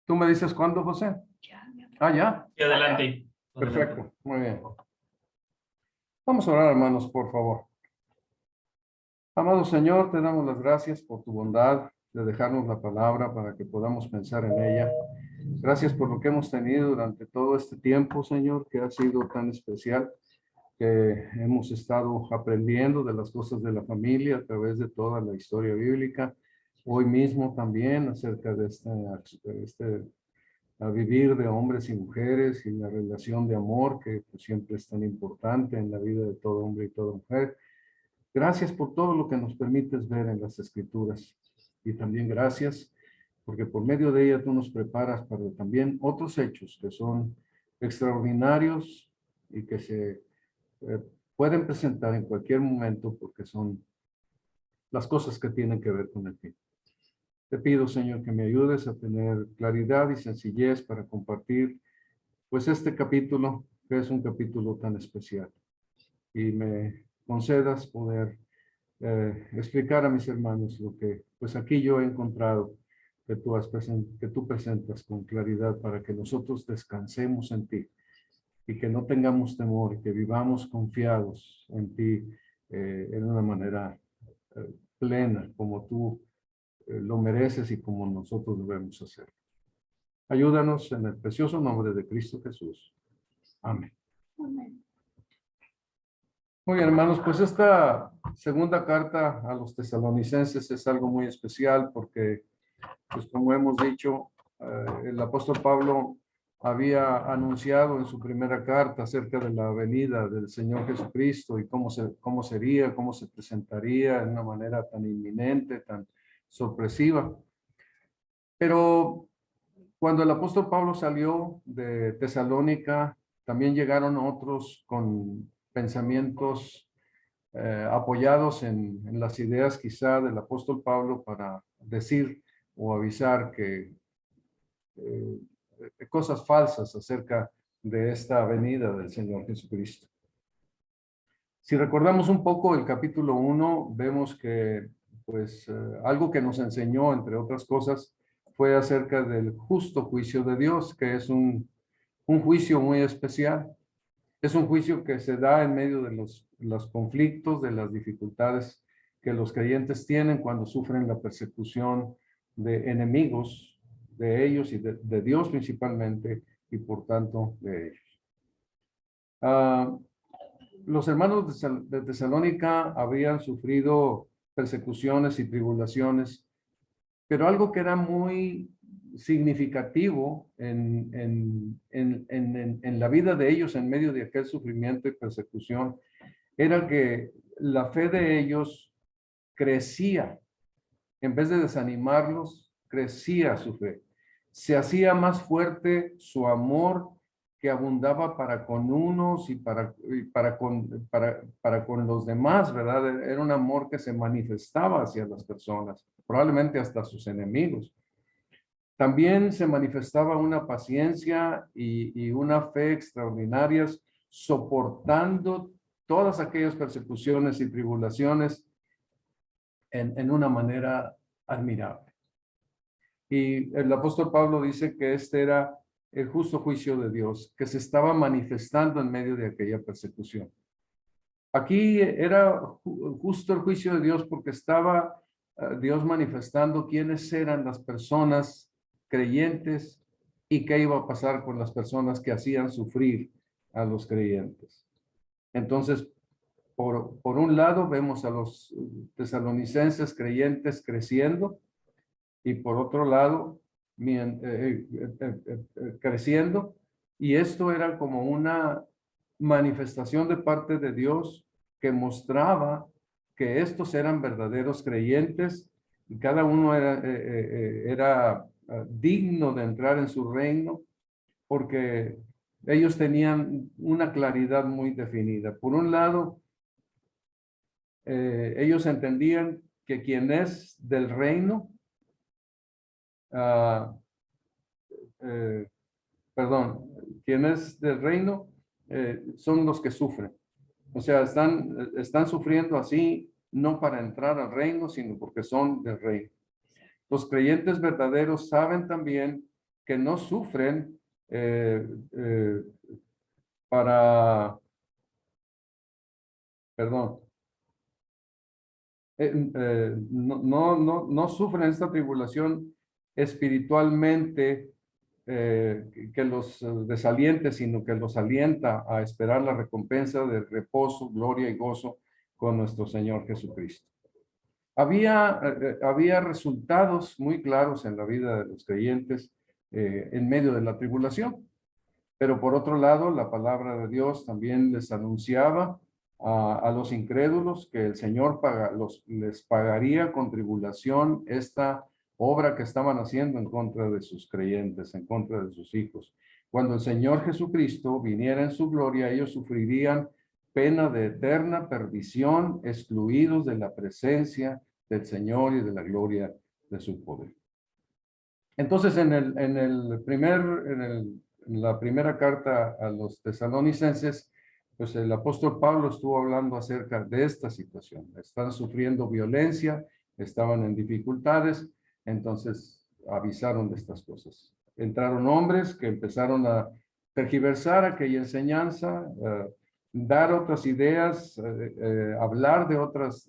¿Tú me dices cuándo, José? Ya. Ah, ya. Y adelante. Perfecto, muy bien. Vamos a orar, hermanos, por favor. Amado Señor, te damos las gracias por tu bondad de dejarnos la palabra para que podamos pensar en ella. Gracias por lo que hemos tenido durante todo este tiempo, Señor, que ha sido tan especial, que hemos estado aprendiendo de las cosas de la familia a través de toda la historia bíblica. Hoy mismo también acerca de a vivir de hombres y mujeres y la relación de amor que pues, siempre es tan importante en la vida de todo hombre y toda mujer. Gracias por todo lo que nos permites ver en las Escrituras. Y también gracias porque por medio de ella tú nos preparas para también otros hechos que son extraordinarios y que se pueden presentar en cualquier momento porque son las cosas que tienen que ver con el fin. Te pido, Señor, que me ayudes a tener claridad y sencillez para compartir pues este capítulo, que es un capítulo tan especial. Y me concedas poder explicar a mis hermanos lo que pues aquí yo he encontrado que tú presentas con claridad para que nosotros descansemos en ti y que no tengamos temor y que vivamos confiados en ti en una manera plena como tú lo mereces y como nosotros debemos hacer. Ayúdanos en el precioso nombre de Cristo Jesús. Amén. Amén. Muy bien, hermanos, pues esta segunda carta a los tesalonicenses es algo muy especial porque, pues como hemos dicho, el apóstol Pablo había anunciado en su primera carta acerca de la venida del Señor Jesucristo y cómo sería, cómo se presentaría de una manera tan inminente, tan sorpresiva. Pero cuando el apóstol Pablo salió de Tesalónica, también llegaron otros con pensamientos apoyados en las ideas quizá del apóstol Pablo para decir o avisar que cosas falsas acerca de esta venida del Señor Jesucristo. Si recordamos un poco el capítulo 1, vemos que pues algo que nos enseñó, entre otras cosas, fue acerca del justo juicio de Dios, que es un juicio muy especial. Es un juicio que se da en medio de los conflictos, de las dificultades que los creyentes tienen cuando sufren la persecución de enemigos, de ellos y de Dios principalmente, y por tanto de ellos. Los hermanos de Tesalónica habían sufrido persecuciones y tribulaciones, pero algo que era muy significativo en la vida de ellos en medio de aquel sufrimiento y persecución era que la fe de ellos crecía. En vez de desanimarlos, crecía su fe. Se hacía más fuerte su amor que abundaba para con unos y para con los demás, ¿verdad? Era un amor que se manifestaba hacia las personas, probablemente hasta sus enemigos. También se manifestaba una paciencia y una fe extraordinarias, soportando todas aquellas persecuciones y tribulaciones en una manera admirable. Y el apóstol Pablo dice que este era el justo juicio de Dios, que se estaba manifestando en medio de aquella persecución. Aquí era justo el juicio de Dios porque estaba Dios manifestando quiénes eran las personas creyentes y qué iba a pasar con las personas que hacían sufrir a los creyentes. Entonces, por un lado, vemos a los tesalonicenses creyentes creciendo y por otro lado, creciendo. Y esto era como una manifestación de parte de Dios que mostraba que estos eran verdaderos creyentes y cada uno era digno de entrar en su reino porque ellos tenían una claridad muy definida. Por un lado, ellos entendían que quien es del reino, quien es del reino son los que sufren. O sea, están sufriendo así no para entrar al reino, sino porque son del reino. Los creyentes verdaderos saben también que no sufren eh, para, perdón, no sufren esta tribulación espiritualmente que los desaliente, sino que los alienta a esperar la recompensa de reposo, gloria y gozo con nuestro Señor Jesucristo. Había resultados muy claros en la vida de los creyentes en medio de la tribulación. Pero por otro lado, la palabra de Dios también les anunciaba a los incrédulos que el Señor les pagaría con tribulación esta obra que estaban haciendo en contra de sus creyentes, en contra de sus hijos. Cuando el Señor Jesucristo viniera en su gloria, ellos sufrirían pena de eterna perdición, excluidos de la presencia del Señor y de la gloria de su poder. Entonces, en la primera carta a los tesalonicenses, pues el apóstol Pablo estuvo hablando acerca de esta situación. Están sufriendo violencia, estaban en dificultades, entonces avisaron de estas cosas. Entraron hombres que empezaron a tergiversar aquella enseñanza, dar otras ideas, hablar de otras,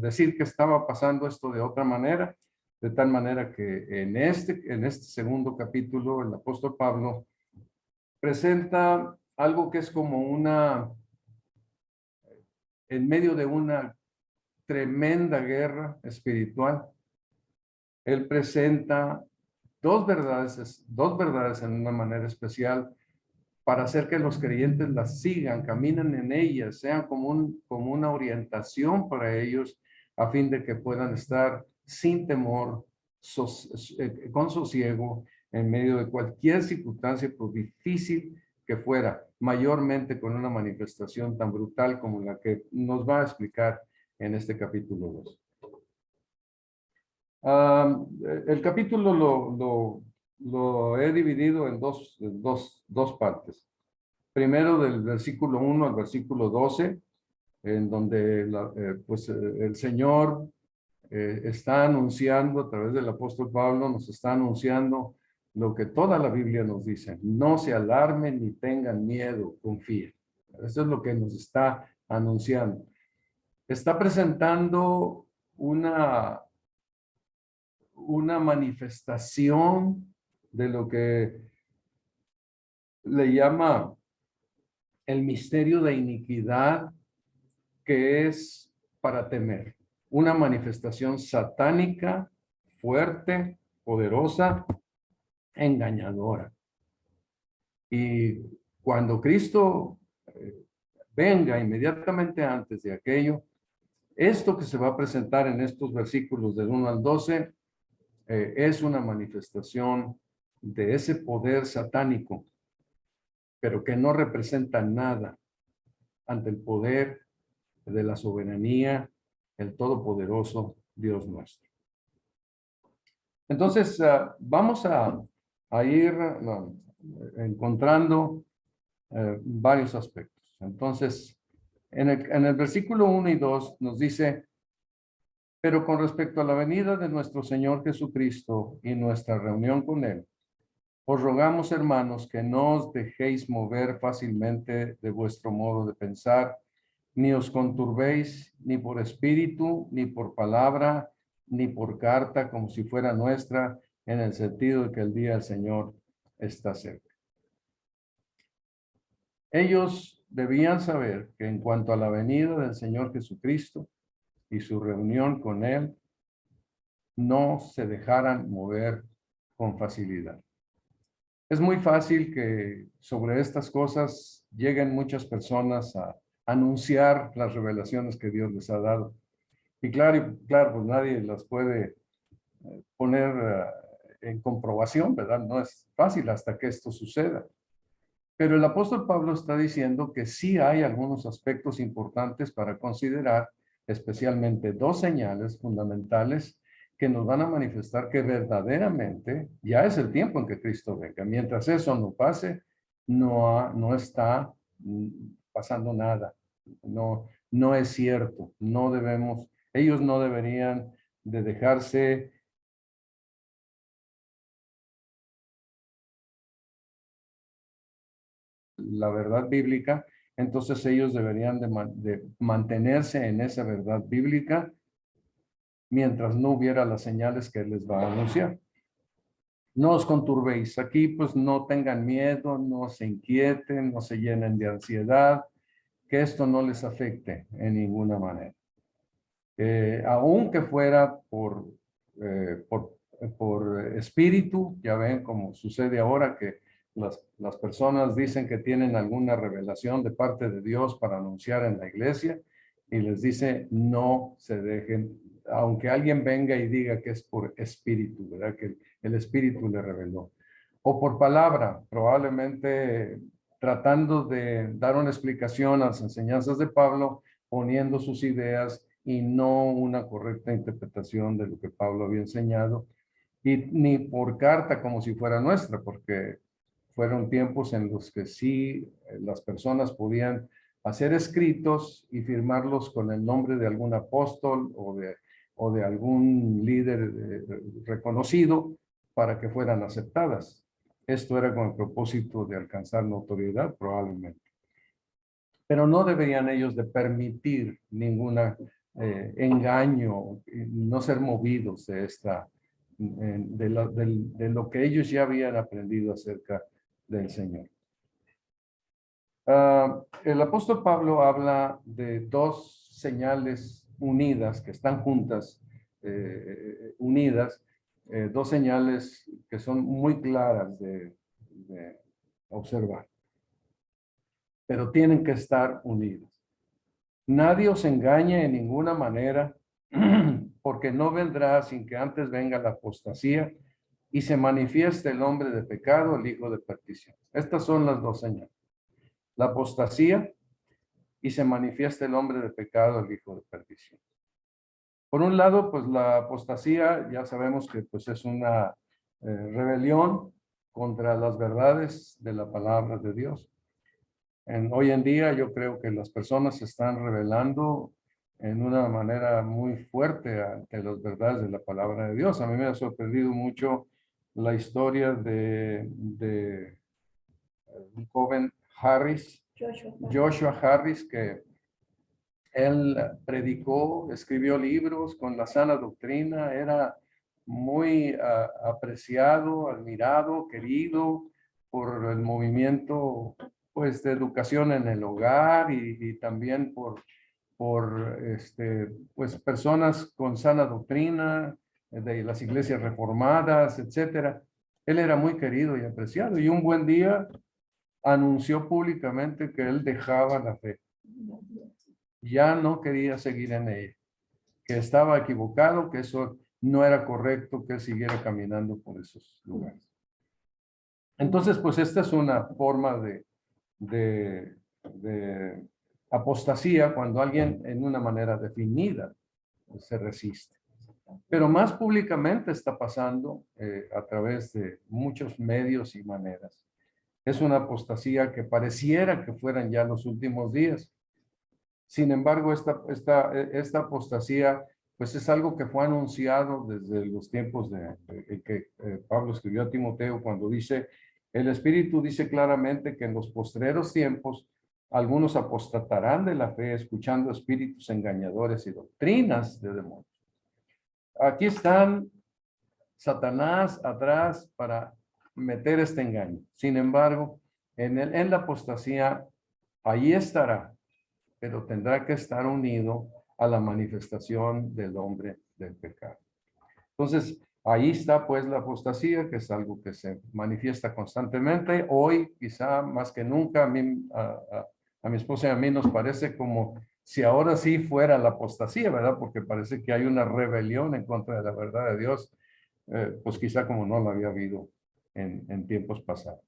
decir que estaba pasando esto de otra manera. De tal manera que en este segundo capítulo, el apóstol Pablo presenta algo que es como en medio de una tremenda guerra espiritual. Él presenta dos verdades en una manera especial para hacer que los creyentes las sigan, caminen en ellas, sean como una orientación para ellos a fin de que puedan estar sin temor, con sosiego, en medio de cualquier circunstancia, por difícil que fuera, mayormente con una manifestación tan brutal como la que nos va a explicar en este capítulo 2. El capítulo lo he dividido en dos partes. Primero del versículo 1 al versículo 12, en donde el Señor está anunciando a través del apóstol Pablo, nos está anunciando lo que toda la Biblia nos dice. No se alarmen ni tengan miedo, confíen. Eso es lo que nos está anunciando. Está presentando una manifestación de lo que le llama el misterio de iniquidad, que es para temer. Una manifestación satánica, fuerte, poderosa, engañadora. Y cuando Cristo venga inmediatamente antes de aquello, esto que se va a presentar en estos versículos del 1 al 12 es una manifestación de ese poder satánico, pero que no representa nada ante el poder de la soberanía, el todopoderoso Dios nuestro. Entonces, vamos a ir encontrando varios aspectos. Entonces, en el versículo 1 y 2 nos dice: pero con respecto a la venida de nuestro Señor Jesucristo y nuestra reunión con Él, os rogamos, hermanos, que no os dejéis mover fácilmente de vuestro modo de pensar, ni os conturbéis ni por espíritu, ni por palabra, ni por carta, como si fuera nuestra, en el sentido de que el día del Señor está cerca. Ellos debían saber que en cuanto a la venida del Señor Jesucristo y su reunión con Él, no se dejaran mover con facilidad. Es muy fácil que sobre estas cosas lleguen muchas personas a anunciar las revelaciones que Dios les ha dado. Y claro, pues nadie las puede poner en comprobación, ¿verdad? No es fácil hasta que esto suceda. Pero el apóstol Pablo está diciendo que sí hay algunos aspectos importantes para considerar, especialmente dos señales fundamentales que nos van a manifestar que verdaderamente ya es el tiempo en que Cristo venga. Mientras eso no pase, no está pasando nada. No es cierto. Ellos no deberían de dejarse la verdad bíblica, entonces ellos deberían de mantenerse en esa verdad bíblica mientras no hubiera las señales que Él les va a anunciar. No os conturbéis. Aquí pues no tengan miedo, no se inquieten, no se llenen de ansiedad, que esto no les afecte en ninguna manera. Aunque fuera por espíritu, ya ven como sucede ahora que las personas dicen que tienen alguna revelación de parte de Dios para anunciar en la iglesia y les dice no se dejen, aunque alguien venga y diga que es por espíritu, ¿verdad? Que el espíritu le reveló. O por palabra, probablemente tratando de dar una explicación a las enseñanzas de Pablo, poniendo sus ideas y no una correcta interpretación de lo que Pablo había enseñado, y ni por carta como si fuera nuestra, porque fueron tiempos en los que sí las personas podían hacer escritos y firmarlos con el nombre de algún apóstol o de algún líder reconocido para que fueran aceptadas. Esto era con el propósito de alcanzar notoriedad, probablemente. Pero no deberían ellos de permitir ningún engaño, no ser movidos de de lo que ellos ya habían aprendido acerca del Señor. El apóstol Pablo habla de dos señales unidas, que están juntas, unidas, dos señales que son muy claras de observar, pero tienen que estar unidas. Nadie os engañe en ninguna manera, porque no vendrá sin que antes venga la apostasía y se manifieste el hombre de pecado, el hijo de perdición. Estas son las dos señales. La apostasía y se manifiesta el hombre de pecado, el hijo de perdición. Por un lado, pues la apostasía, ya sabemos que pues es una rebelión contra las verdades de la palabra de Dios. Hoy en día yo creo que las personas se están rebelando en una manera muy fuerte ante las verdades de la palabra de Dios. A mí me ha sorprendido mucho la historia de un joven Harris, Joshua Harris, que él predicó, escribió libros con la sana doctrina, era muy apreciado, admirado, querido por el movimiento pues, de educación en el hogar y también por pues, personas con sana doctrina, de las iglesias reformadas, etcétera. Él era muy querido y apreciado y un buen día anunció públicamente que él dejaba la fe. Ya no quería seguir en ella, que estaba equivocado, que eso no era correcto, que él siguiera caminando por esos lugares. Entonces, pues esta es una forma de apostasía cuando alguien en una manera definida se resiste. Pero más públicamente está pasando a través de muchos medios y maneras. Es una apostasía que pareciera que fueran ya los últimos días. Sin embargo, esta apostasía, pues es algo que fue anunciado desde los tiempos que Pablo escribió a Timoteo cuando dice, el Espíritu dice claramente que en los postreros tiempos algunos apostatarán de la fe escuchando espíritus engañadores y doctrinas de demonios. Aquí están Satanás atrás para meter este engaño. Sin embargo, en la apostasía, ahí estará, pero tendrá que estar unido a la manifestación del hombre del pecado. Entonces, ahí está pues la apostasía, que es algo que se manifiesta constantemente. Hoy, quizá más que nunca, a mi esposa y a mí nos parece como si ahora sí fuera la apostasía, ¿verdad? Porque parece que hay una rebelión en contra de la verdad de Dios, pues quizá como no la había habido en tiempos pasados.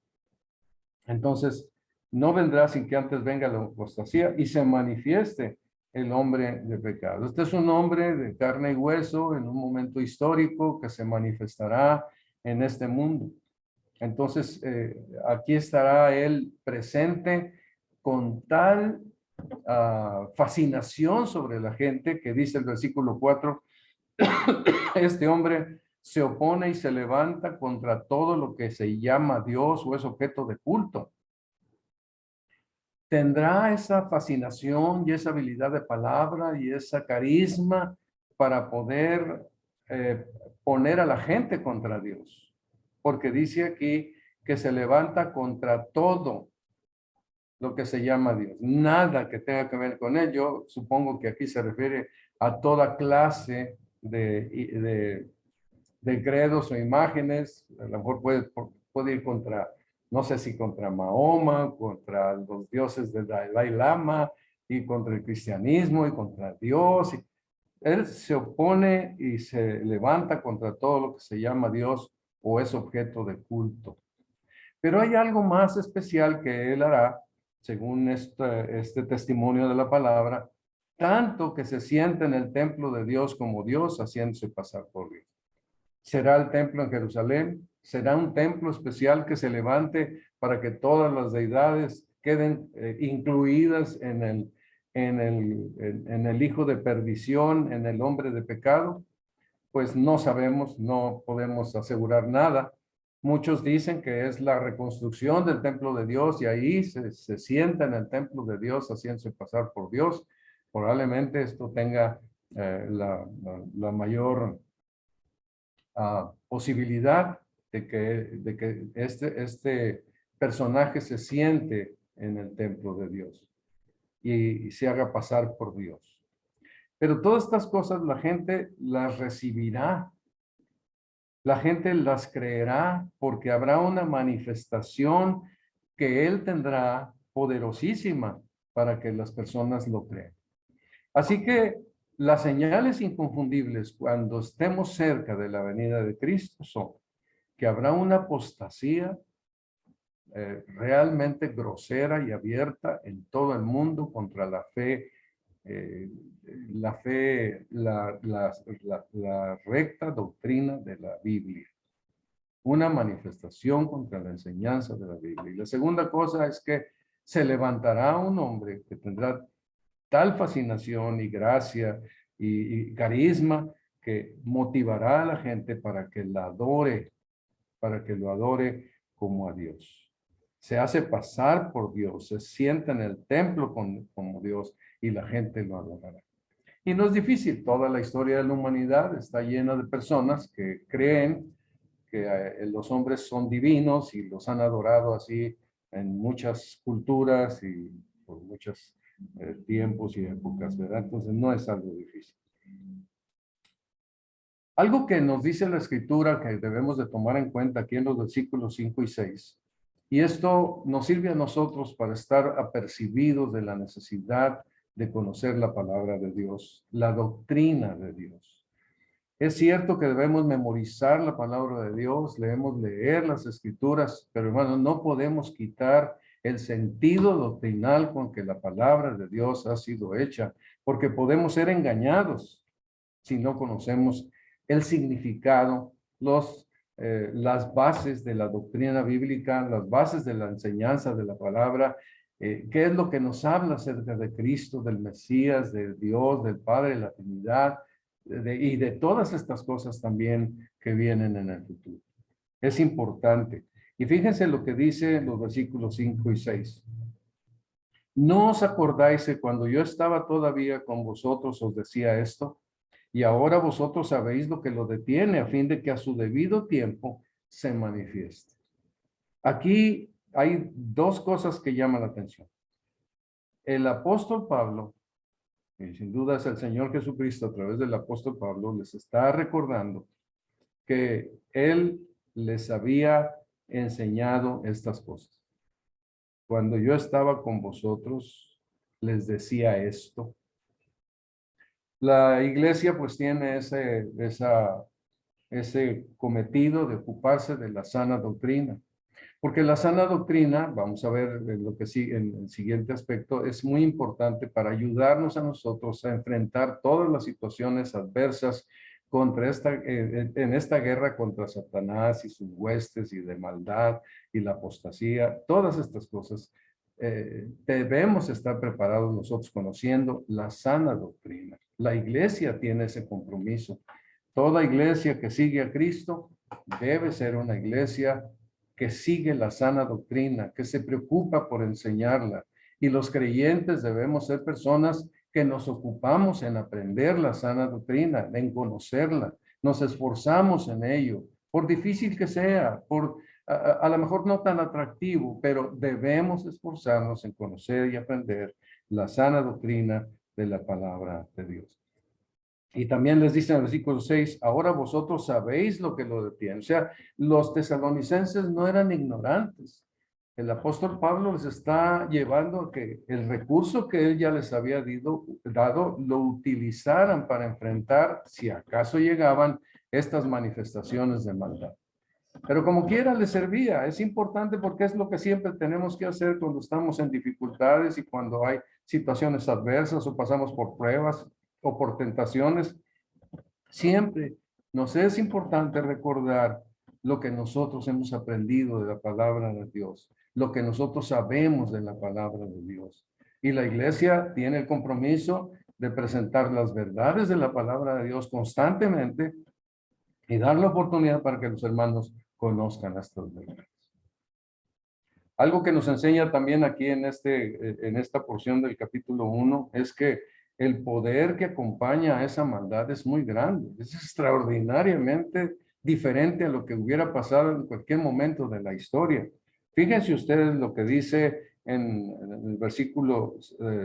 Entonces, no vendrá sin que antes venga la apostasía y se manifieste el hombre de pecado. Este es un hombre de carne y hueso en un momento histórico que se manifestará en este mundo. Entonces, aquí estará él presente con tal fascinación sobre la gente que dice el versículo 4, este hombre se opone y se levanta contra todo lo que se llama Dios o es objeto de culto. tendrá esa fascinación y esa habilidad de palabra y esa carisma para poder eh, poner a la gente contra Dios. Porque dice aquí que se levanta contra todo lo que se llama Dios. Nada que tenga que ver con él. Yo supongo que aquí se refiere a toda clase de credos o imágenes. A lo mejor puede ir contra, no sé si contra Mahoma, contra los dioses de Dalai Lama, y contra el cristianismo, y contra Dios. Él se opone y se levanta contra todo lo que se llama Dios o es objeto de culto. Pero hay algo más especial que él hará, según este testimonio de la palabra, tanto que se sienta en el templo de Dios como Dios, haciéndose pasar por Dios. Será el templo en Jerusalén, será un templo especial que se levante para que todas las deidades queden incluidas en el hijo de perdición, en el hombre de pecado. Pues no sabemos, no podemos asegurar nada. Muchos dicen que es la reconstrucción del templo de Dios y ahí se sienta en el templo de Dios haciéndose pasar por Dios. Probablemente esto tenga la mayor posibilidad de que este personaje se siente en el templo de Dios y se haga pasar por Dios. Pero todas estas cosas la gente las recibirá, la gente las creerá porque habrá una manifestación que él tendrá poderosísima para que las personas lo crean. Así que las señales inconfundibles cuando estemos cerca de la venida de Cristo son que habrá una apostasía realmente grosera y abierta en todo el mundo contra la fe, la recta doctrina de la Biblia. Una manifestación contra la enseñanza de la Biblia. Y la segunda cosa es que se levantará un hombre que tendrá tal fascinación y gracia y carisma que motivará a la gente para que la adore, para que lo adore como a Dios. Se hace pasar por Dios, se sienta en el templo como Dios y la gente lo adorará. Y no es difícil, toda la historia de la humanidad está llena de personas que creen que los hombres son divinos y los han adorado así en muchas culturas y por muchos tiempos y épocas, ¿verdad? Entonces no es algo difícil. Algo que nos dice la Escritura que debemos de tomar en cuenta aquí en los versículos 5 y 6, y esto nos sirve a nosotros para estar apercibidos de la necesidad de conocer la palabra de Dios, la doctrina de Dios. Es cierto que debemos memorizar la palabra de Dios, debemos leer las Escrituras, pero hermanos, no podemos quitar el sentido doctrinal con que la palabra de Dios ha sido hecha, porque podemos ser engañados si no conocemos el significado, las bases de la doctrina bíblica, las bases de la enseñanza de la palabra, qué es lo que nos habla acerca de Cristo, del Mesías, de Dios, del Padre, de la Trinidad, y de todas estas cosas también que vienen en el futuro. Es importante. Y fíjense lo que dice los versículos 5 y 6. ¿No os acordáis que cuando yo estaba todavía con vosotros os decía esto? Y ahora vosotros sabéis lo que lo detiene a fin de que a su debido tiempo se manifieste. Aquí hay dos cosas que llaman la atención. El apóstol Pablo, y sin duda es el Señor Jesucristo a través del apóstol Pablo, les está recordando que él les había enseñado estas cosas. Cuando yo estaba con vosotros, les decía esto. La iglesia pues tiene ese cometido de ocuparse de la sana doctrina. Porque la sana doctrina, vamos a ver lo que sigue en el siguiente aspecto, es muy importante para ayudarnos a nosotros a enfrentar todas las situaciones adversas contra en esta guerra contra Satanás y sus huestes y de maldad y la apostasía, todas estas cosas. Debemos estar preparados nosotros conociendo la sana doctrina. La iglesia tiene ese compromiso. Toda iglesia que sigue a Cristo debe ser una iglesia que sigue la sana doctrina, que se preocupa por enseñarla Y los creyentes debemos ser personas que nos ocupamos en aprender la sana doctrina, en conocerla, nos esforzamos en ello, por difícil que sea, por a lo mejor no tan atractivo, pero debemos esforzarnos en conocer y aprender la sana doctrina de la palabra de Dios. Y también les dice en el versículo 6, ahora vosotros sabéis lo que lo detiene. O sea, los tesalonicenses no eran ignorantes. El apóstol Pablo les está llevando a que el recurso que él ya les había dado lo utilizaran para enfrentar, si acaso llegaban, estas manifestaciones de maldad. Pero como quiera les servía. Es importante porque es lo que siempre tenemos que hacer cuando estamos en dificultades y cuando hay situaciones adversas o pasamos por pruebas o por tentaciones. Siempre nos es importante recordar lo que nosotros hemos aprendido de la palabra de Dios, lo que nosotros sabemos de la palabra de Dios. Y la iglesia tiene el compromiso de presentar las verdades de la palabra de Dios constantemente y dar la oportunidad para que los hermanos conozcan estas verdades. Algo que nos enseña también aquí en esta porción del capítulo 1 es que el poder que acompaña a esa maldad es muy grande, es extraordinariamente diferente a lo que hubiera pasado en cualquier momento de la historia. Fíjense ustedes lo que dice en el versículo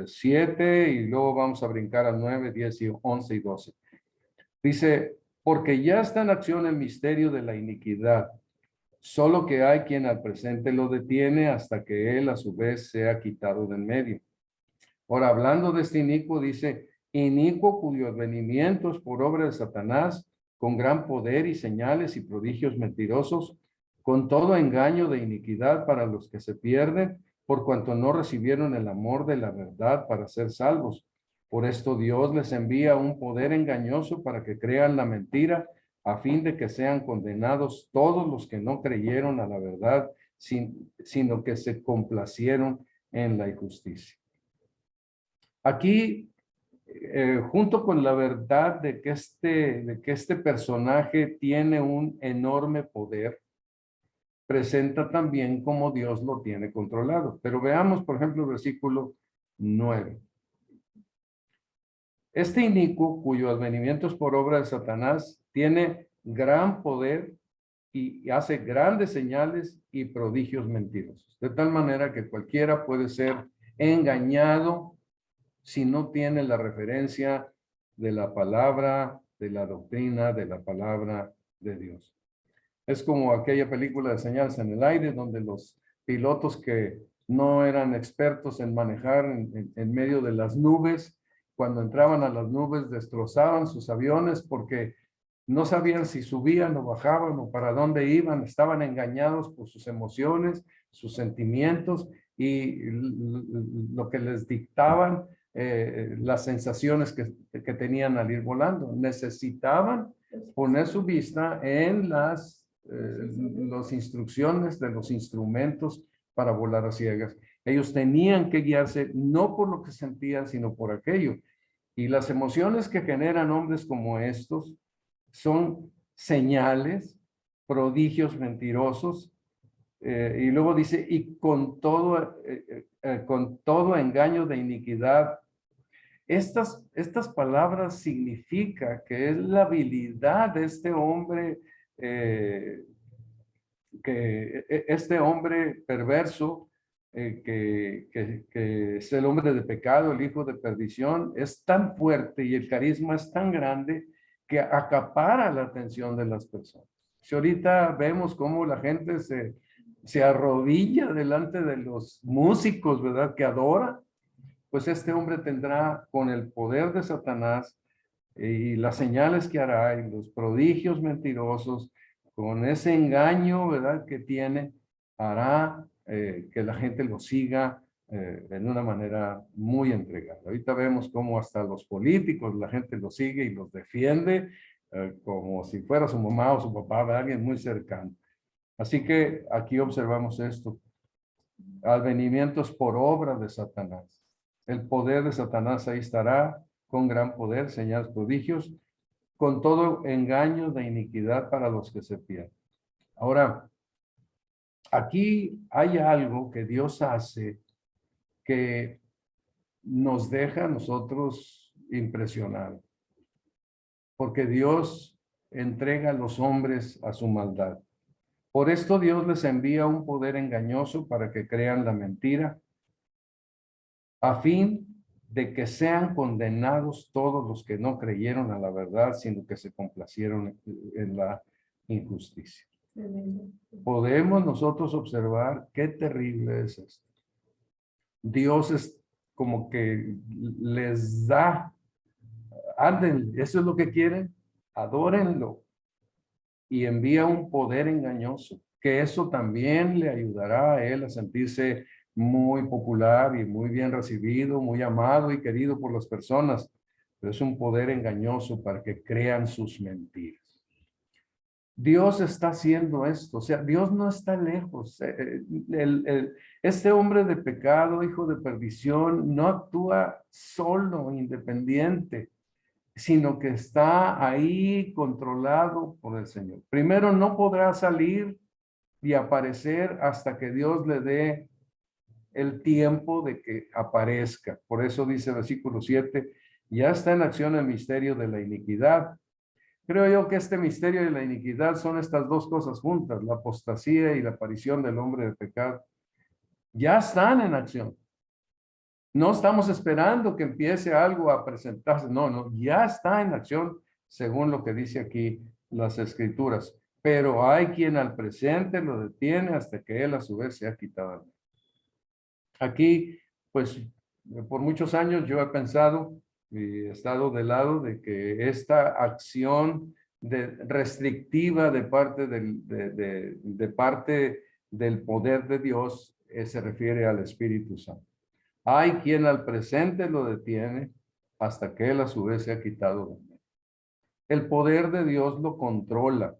7 y luego vamos a brincar al 9, 10, 11 y 12. Dice, porque ya está en acción el misterio de la iniquidad, solo que hay quien al presente lo detiene hasta que él a su vez sea quitado del medio. Ahora, hablando de este inicuo, dice, inicuo cuyo advenimiento es por obra de Satanás, con gran poder y señales y prodigios mentirosos, con todo engaño de iniquidad para los que se pierden, por cuanto no recibieron el amor de la verdad para ser salvos. Por esto Dios les envía un poder engañoso para que crean la mentira, a fin de que sean condenados todos los que no creyeron a la verdad, sino que se complacieron en la injusticia. Aquí, junto con la verdad de que este personaje tiene un enorme poder, presenta también cómo Dios lo tiene controlado. Pero veamos, por ejemplo, el versículo 9. Este inicuo, cuyo advenimiento es por obra de Satanás, tiene gran poder y hace grandes señales y prodigios mentirosos. De tal manera que cualquiera puede ser engañado si no tiene la referencia de la palabra, de la doctrina, de la palabra de Dios. Es como aquella película de Señales en el Aire, donde los pilotos que no eran expertos en manejar en medio de las nubes, cuando entraban a las nubes destrozaban sus aviones porque no sabían si subían o bajaban o para dónde iban, estaban engañados por sus emociones, sus sentimientos y lo que les dictaban las sensaciones que tenían al ir volando. Necesitaban poner su vista en las instrucciones de los instrumentos para volar a ciegas. Ellos tenían que guiarse no por lo que sentían, sino por aquello. Y las emociones que generan hombres como estos son señales, prodigios mentirosos, y luego dice, y con todo engaño de iniquidad. Estas palabras significa que es la habilidad de este hombre, este hombre perverso, que es el hombre de pecado, el hijo de perdición, es tan fuerte y el carisma es tan grande que acapara la atención de las personas. Si ahorita vemos cómo la gente se arrodilla delante de los músicos, ¿verdad? Que adora, pues este hombre tendrá con el poder de Satanás y las señales que hará y los prodigios mentirosos, con ese engaño, ¿verdad? Que tiene, hará que la gente lo siga en una manera muy entregada. Ahorita vemos cómo hasta los políticos, la gente los sigue y los defiende como si fuera su mamá o su papá, de alguien muy cercano. Así que aquí observamos esto. Advenimientos por obra de Satanás. El poder de Satanás ahí estará con gran poder, señales, prodigios, con todo engaño de iniquidad para los que se pierden. Ahora, aquí hay algo que Dios hace que nos deja a nosotros impresionados, porque Dios entrega a los hombres a su maldad. Por esto Dios les envía un poder engañoso para que crean la mentira, a fin de que sean condenados todos los que no creyeron a la verdad, sino que se complacieron en la injusticia. Podemos nosotros observar qué terrible es esto. Dios es como que les da, anden, eso es lo que quieren, adórenlo, y envía un poder engañoso, que eso también le ayudará a él a sentirse muy popular y muy bien recibido, muy amado y querido por las personas, pero es un poder engañoso para que crean sus mentiras. Dios está haciendo esto, o sea, Dios no está lejos. Este hombre de pecado, hijo de perdición, no actúa solo, independiente, sino que está ahí controlado por el Señor. Primero, no podrá salir y aparecer hasta que Dios le dé el tiempo de que aparezca. Por eso dice el versículo 7, ya está en acción el misterio de la iniquidad. Creo yo que este misterio de la iniquidad son estas dos cosas juntas, la apostasía y la aparición del hombre de pecado. Ya están en acción. No estamos esperando que empiece algo a presentarse. No, no, ya está en acción según lo que dice aquí las escrituras. Pero hay quien al presente lo detiene hasta que él a su vez se ha quitado. Aquí, pues, por muchos años yo he pensado y he estado del lado de que esta acción restrictiva de parte de parte del poder de Dios se refiere al Espíritu Santo. Hay quien al presente lo detiene hasta que él a su vez se ha quitado de él. El poder de Dios lo controla.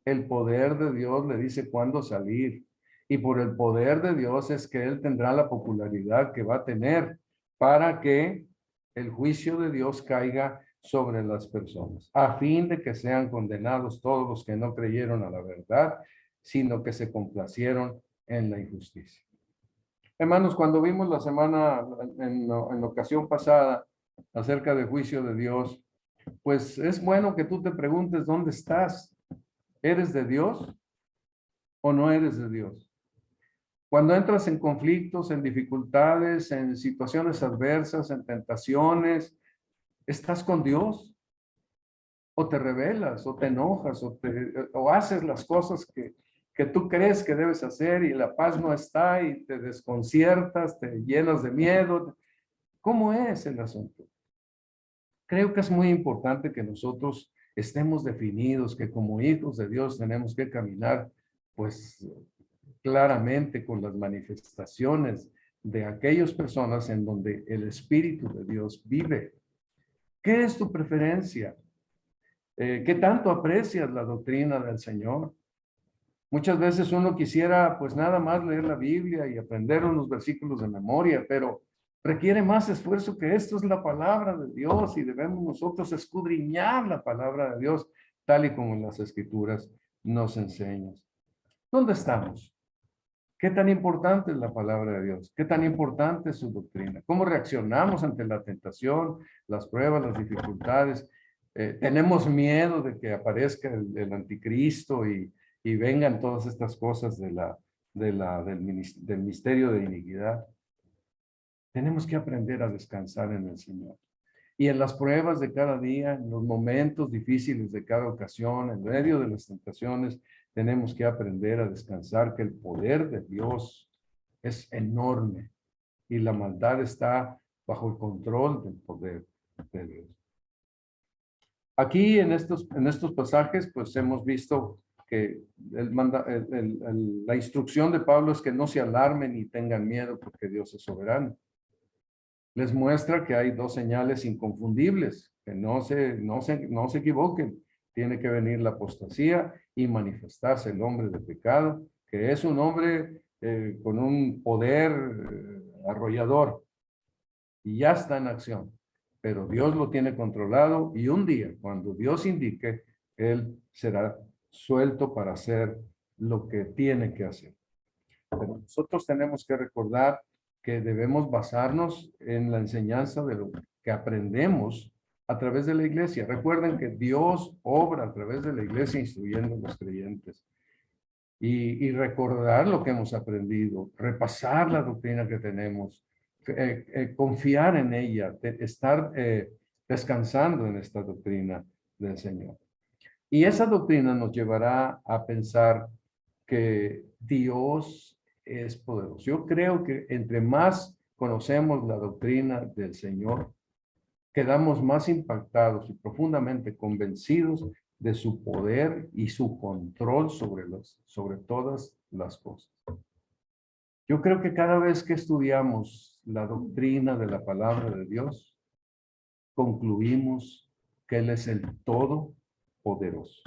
El poder de Dios le dice cuándo salir. Y por el poder de Dios es que él tendrá la popularidad que va a tener para que el juicio de Dios caiga sobre las personas, a fin de que sean condenados todos los que no creyeron a la verdad, sino que se complacieron en la injusticia. Hermanos, cuando vimos la semana, en la ocasión pasada, acerca del juicio de Dios, pues es bueno que tú te preguntes dónde estás. ¿Eres de Dios o no eres de Dios? Cuando entras en conflictos, en dificultades, en situaciones adversas, en tentaciones, ¿estás con Dios? ¿O te rebelas, o te enojas, o haces las cosas que tú crees que debes hacer y la paz no está y te desconciertas, te llenas de miedo? ¿Cómo es el asunto? Creo que es muy importante que nosotros estemos definidos, que como hijos de Dios tenemos que caminar, pues, claramente con las manifestaciones de aquellas personas en donde el Espíritu de Dios vive. ¿Qué es tu preferencia? ¿Qué tanto aprecias la doctrina del Señor? Muchas veces uno quisiera pues nada más leer la Biblia y aprender unos versículos de memoria, pero requiere más esfuerzo que esto. Es la palabra de Dios y debemos nosotros escudriñar la palabra de Dios tal y como las Escrituras nos enseñan. ¿Dónde estamos? ¿Qué tan importante es la palabra de Dios? ¿Qué tan importante es su doctrina? ¿Cómo reaccionamos ante la tentación, las pruebas, las dificultades? ¿Tenemos miedo de que aparezca el anticristo y vengan todas estas cosas del misterio de iniquidad? Tenemos que aprender a descansar en el Señor. Y en las pruebas de cada día, en los momentos difíciles de cada ocasión, en medio de las tentaciones, tenemos que aprender a descansar, que el poder de Dios es enorme y la maldad está bajo el control del poder de Dios. Aquí en estos pasajes, pues hemos visto que la instrucción de Pablo es que no se alarmen ni tengan miedo porque Dios es soberano. Les muestra que hay dos señales inconfundibles, que no se equivoquen. Tiene que venir la apostasía y manifestarse el hombre de pecado, que es un hombre con un poder arrollador y ya está en acción, pero Dios lo tiene controlado y un día, cuando Dios indique, él será suelto para hacer lo que tiene que hacer. Pero nosotros tenemos que recordar que debemos basarnos en la enseñanza de lo que aprendemos a través de la iglesia. Recuerden que Dios obra a través de la iglesia instruyendo a los creyentes. Y recordar lo que hemos aprendido, repasar la doctrina que tenemos, confiar en ella, estar descansando en esta doctrina del Señor. Y esa doctrina nos llevará a pensar que Dios es poderoso. Yo creo que entre más conocemos la doctrina del Señor, quedamos más impactados y profundamente convencidos de su poder y su control sobre todas las cosas. Yo creo que cada vez que estudiamos la doctrina de la palabra de Dios, concluimos que Él es el Todopoderoso.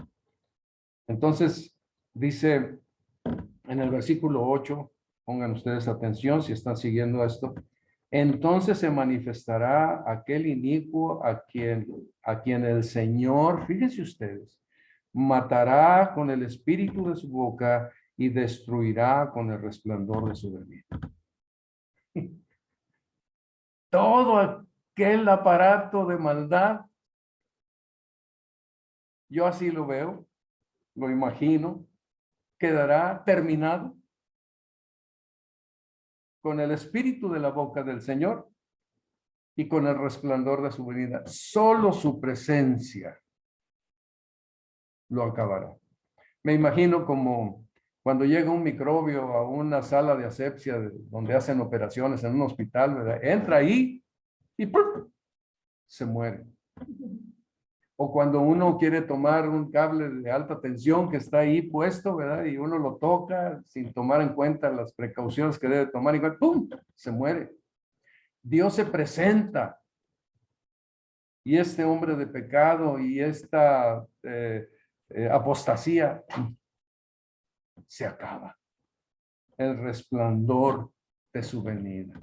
Entonces, dice en el versículo 8, pongan ustedes atención si están siguiendo esto, entonces se manifestará aquel inicuo a quien el Señor, fíjense ustedes, matará con el espíritu de su boca y destruirá con el resplandor de su venida. Todo aquel aparato de maldad, yo así lo veo, lo imagino, quedará terminado con el espíritu de la boca del Señor y con el resplandor de su venida. Solo su presencia lo acabará. Me imagino como cuando llega un microbio a una sala de asepsia donde hacen operaciones en un hospital, ¿verdad? Entra ahí y ¡pum!, se muere. O cuando uno quiere tomar un cable de alta tensión que está ahí puesto, ¿verdad? Y uno lo toca sin tomar en cuenta las precauciones que debe tomar y ¡pum!, se muere. Dios se presenta y este hombre de pecado y esta apostasía se acaba. El resplandor de su venida.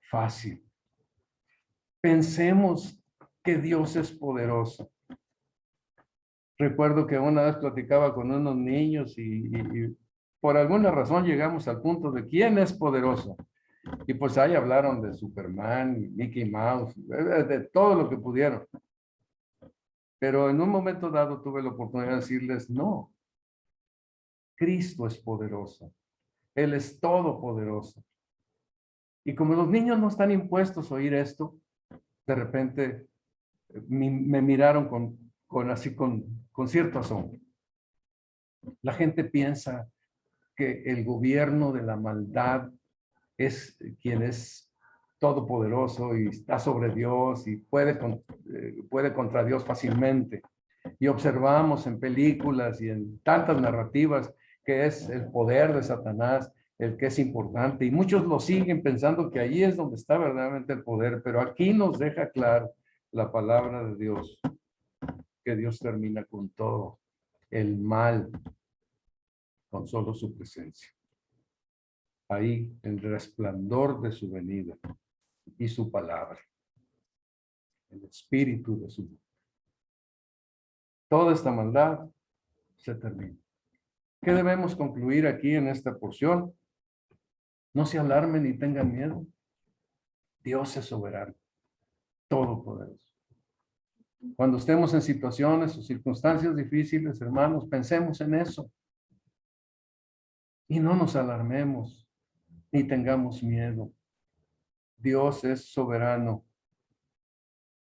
Fácil. Pensemos que Dios es poderoso. Recuerdo que una vez platicaba con unos niños y por alguna razón llegamos al punto de quién es poderoso. Y pues ahí hablaron de Superman, Mickey Mouse, de todo lo que pudieron. Pero en un momento dado tuve la oportunidad de decirles, no, Cristo es poderoso. Él es todopoderoso. Y como los niños no están impuestos a oír esto, de repente me miraron con cierto asombro. La gente piensa que el gobierno de la maldad es quien es todopoderoso y está sobre Dios y puede contra Dios fácilmente. Y observamos en películas y en tantas narrativas que es el poder de Satanás el que es importante. Y muchos lo siguen pensando que allí es donde está verdaderamente el poder. Pero aquí nos deja claro la palabra de Dios, que Dios termina con todo el mal, con solo su presencia. Ahí el resplandor de su venida y su palabra, el espíritu de su vida. Toda esta maldad se termina. ¿Qué debemos concluir aquí en esta porción? No se alarmen ni tengan miedo. Dios es soberano, todopoderoso. Cuando estemos en situaciones o circunstancias difíciles, hermanos, pensemos en eso. Y no nos alarmemos ni tengamos miedo. Dios es soberano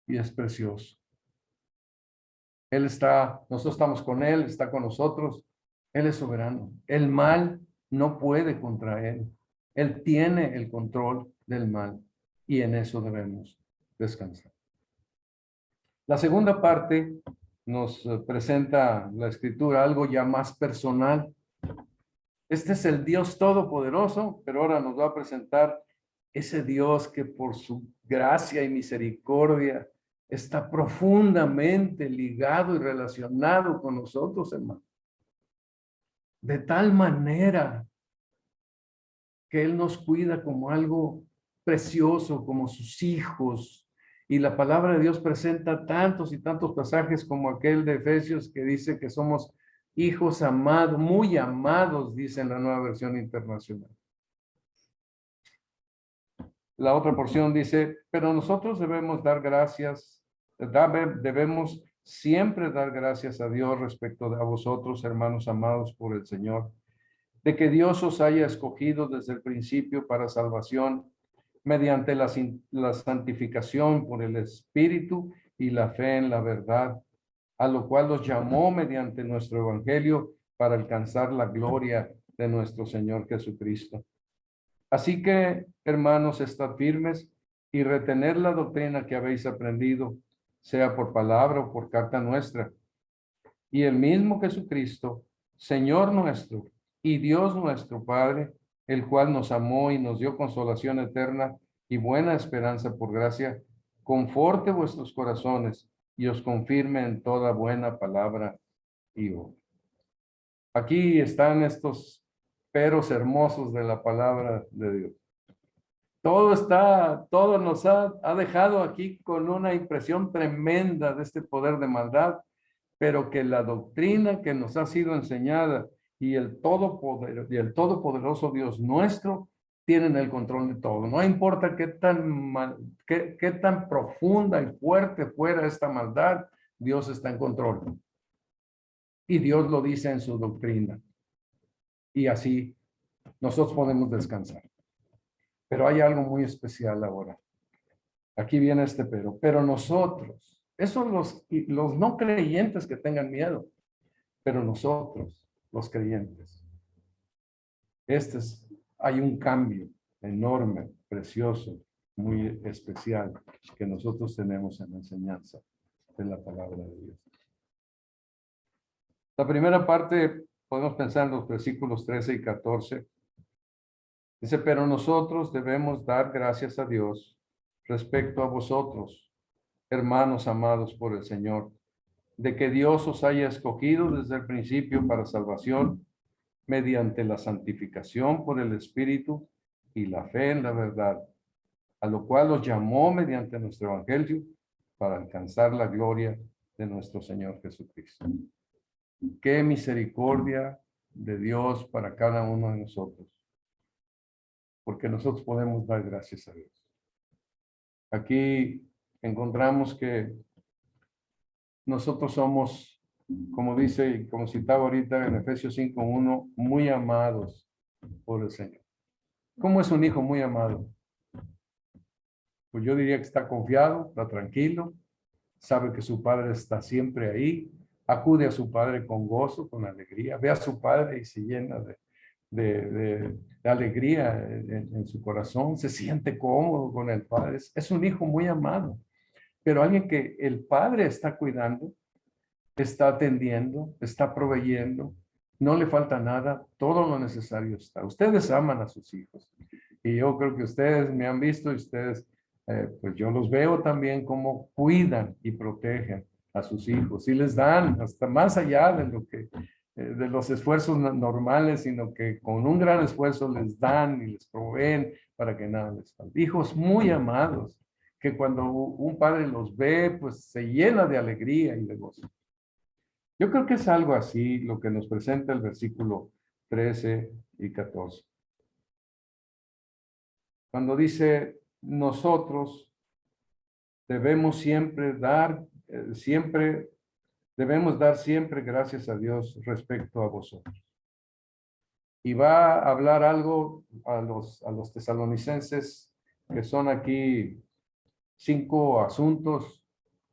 y es precioso. Él está, nosotros estamos con Él, está con nosotros. Él es soberano. El mal no puede contra Él. Él tiene el control del mal y en eso debemos descansar. La segunda parte nos presenta la Escritura algo ya más personal. Este es el Dios todopoderoso, pero ahora nos va a presentar ese Dios que por su gracia y misericordia está profundamente ligado y relacionado con nosotros, hermano. De tal manera que Él nos cuida como algo precioso, como sus hijos. Y la palabra de Dios presenta tantos y tantos pasajes como aquel de Efesios que dice que somos hijos amados, muy amados, dice en la Nueva Versión Internacional. la otra porción dice, pero nosotros debemos dar gracias, debemos siempre dar gracias a Dios respecto a vosotros, hermanos amados por el Señor, de que Dios os haya escogido desde el principio para salvación mediante la santificación por el Espíritu y la fe en la verdad, a lo cual os llamó mediante nuestro Evangelio para alcanzar la gloria de nuestro Señor Jesucristo. Así que, hermanos, estad firmes y retener la doctrina que habéis aprendido, sea por palabra o por carta nuestra. Y el mismo Jesucristo, Señor nuestro y Dios nuestro Padre, el cual nos amó y nos dio consolación eterna y buena esperanza por gracia, conforte vuestros corazones y os confirme en toda buena palabra y obra. Aquí están estos peros hermosos de la palabra de Dios. Todo nos ha dejado aquí con una impresión tremenda de este poder de maldad, pero que la doctrina que nos ha sido enseñada y el todopoderoso Dios nuestro tienen el control de todo. No importa qué tan profunda y fuerte fuera esta maldad, Dios está en control. Y Dios lo dice en su doctrina. Y así nosotros podemos descansar. Pero hay algo muy especial ahora. Aquí viene este pero nosotros, esos los no creyentes que tengan miedo, pero nosotros, los creyentes, hay un cambio enorme, precioso, muy especial que nosotros tenemos en la enseñanza de la palabra de Dios. La primera parte, podemos pensar en los versículos 13 y 14. Dice, pero nosotros debemos dar gracias a Dios respecto a vosotros, hermanos amados por el Señor, de que Dios os haya escogido desde el principio para salvación mediante la santificación por el Espíritu y la fe en la verdad, a lo cual os llamó mediante nuestro Evangelio para alcanzar la gloria de nuestro Señor Jesucristo. Qué misericordia de Dios para cada uno de nosotros, porque nosotros podemos dar gracias a Dios. Aquí encontramos que nosotros somos, como dice y como citaba ahorita en Efesios 5:1, muy amados por el Señor. ¿Cómo es un hijo muy amado? Pues yo diría que está confiado, está tranquilo, sabe que su padre está siempre ahí, acude a su padre con gozo, con alegría, ve a su padre y se llena de alegría en su corazón, se siente cómodo con el padre. Es un hijo muy amado, pero alguien que el padre está cuidando, está atendiendo, está proveyendo, no le falta nada, todo lo necesario está. Ustedes aman a sus hijos y yo creo que ustedes me han visto y ustedes, pues yo los veo también cómo cuidan y protegen a sus hijos y les dan hasta más allá de lo que de los esfuerzos normales, sino que con un gran esfuerzo les dan y les proveen para que nada les falte. Hijos muy amados, que cuando un padre los ve, pues se llena de alegría y de gozo. Yo creo que es algo así lo que nos presenta el versículo 13 y 14. Cuando dice, nosotros debemos debemos dar siempre gracias a Dios respecto a vosotros. Y va a hablar algo a los tesalonicenses, que son aquí 5 asuntos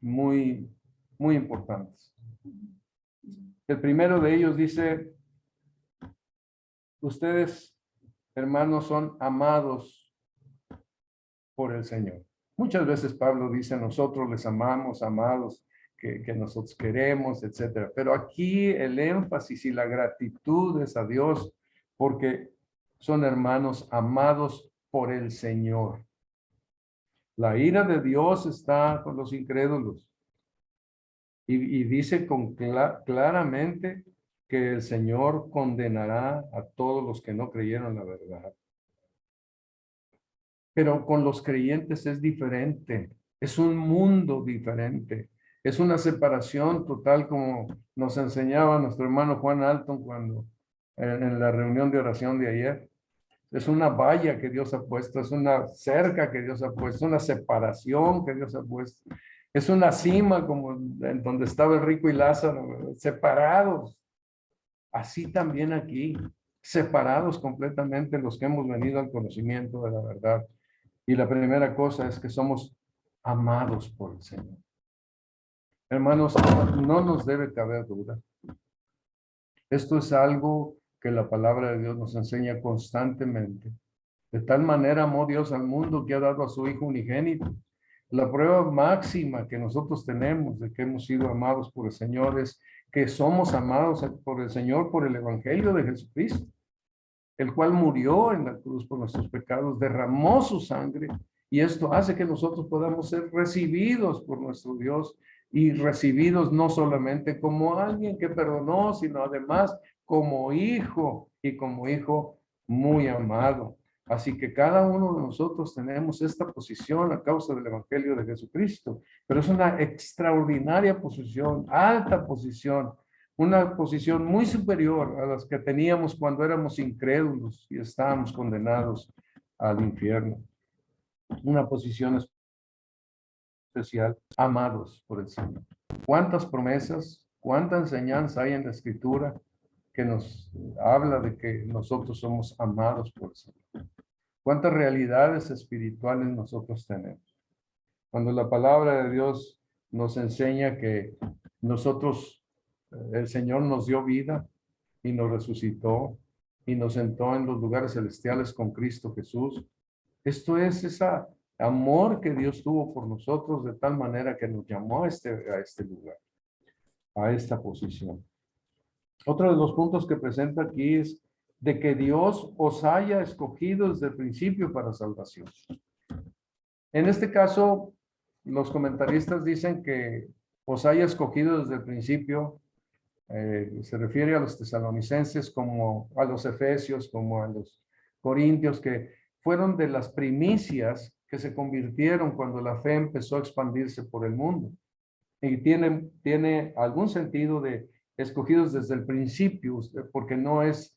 muy, muy importantes. El primero de ellos dice, ustedes, hermanos, son amados por el Señor. Muchas veces Pablo dice, nosotros les amamos, amados, que nosotros queremos, etcétera. Pero aquí el énfasis y la gratitud es a Dios, porque son hermanos amados por el Señor. La ira de Dios está con los incrédulos. Y dice claramente que el Señor condenará a todos los que no creyeron la verdad. Pero con los creyentes es diferente, es un mundo diferente, es una separación total como nos enseñaba nuestro hermano Juan Alton cuando en la reunión de oración de ayer. Es una valla que Dios ha puesto, es una cerca que Dios ha puesto, una separación que Dios ha puesto. Es una cima como en donde estaba el rico y Lázaro, ¿verdad? Separados. Así también aquí, separados completamente los que hemos venido al conocimiento de la verdad. Y la primera cosa es que somos amados por el Señor. Hermanos, no nos debe caber duda. Esto es algo que la palabra de Dios nos enseña constantemente. De tal manera amó Dios al mundo que ha dado a su Hijo unigénito. La prueba máxima que nosotros tenemos de que hemos sido amados por el Señor es que somos amados por el Señor por el Evangelio de Jesucristo, el cual murió en la cruz por nuestros pecados, derramó su sangre, y esto hace que nosotros podamos ser recibidos por nuestro Dios, y recibidos no solamente como alguien que perdonó, sino además como hijo, y como hijo muy amado. Así que cada uno de nosotros tenemos esta posición a causa del Evangelio de Jesucristo, pero es una extraordinaria posición, alta posición, una posición muy superior a las que teníamos cuando éramos incrédulos y estábamos condenados al infierno. Una posición especial, amados por el Señor. ¿Cuántas promesas, cuánta enseñanza hay en la Escritura que nos habla de que nosotros somos amados por el Señor? ¿Cuántas realidades espirituales nosotros tenemos? Cuando la palabra de Dios nos enseña que nosotros, el Señor nos dio vida y nos resucitó y nos sentó en los lugares celestiales con Cristo Jesús. Esto es ese amor que Dios tuvo por nosotros de tal manera que nos llamó a este lugar, a esta posición. Otro de los puntos que presenta aquí es de que Dios os haya escogido desde el principio para salvación. En este caso, los comentaristas dicen que os haya escogido desde el principio, se refiere a los tesalonicenses como a los efesios, como a los corintios, que fueron de las primicias que se convirtieron cuando la fe empezó a expandirse por el mundo. Y tiene algún sentido de escogidos desde el principio, porque no es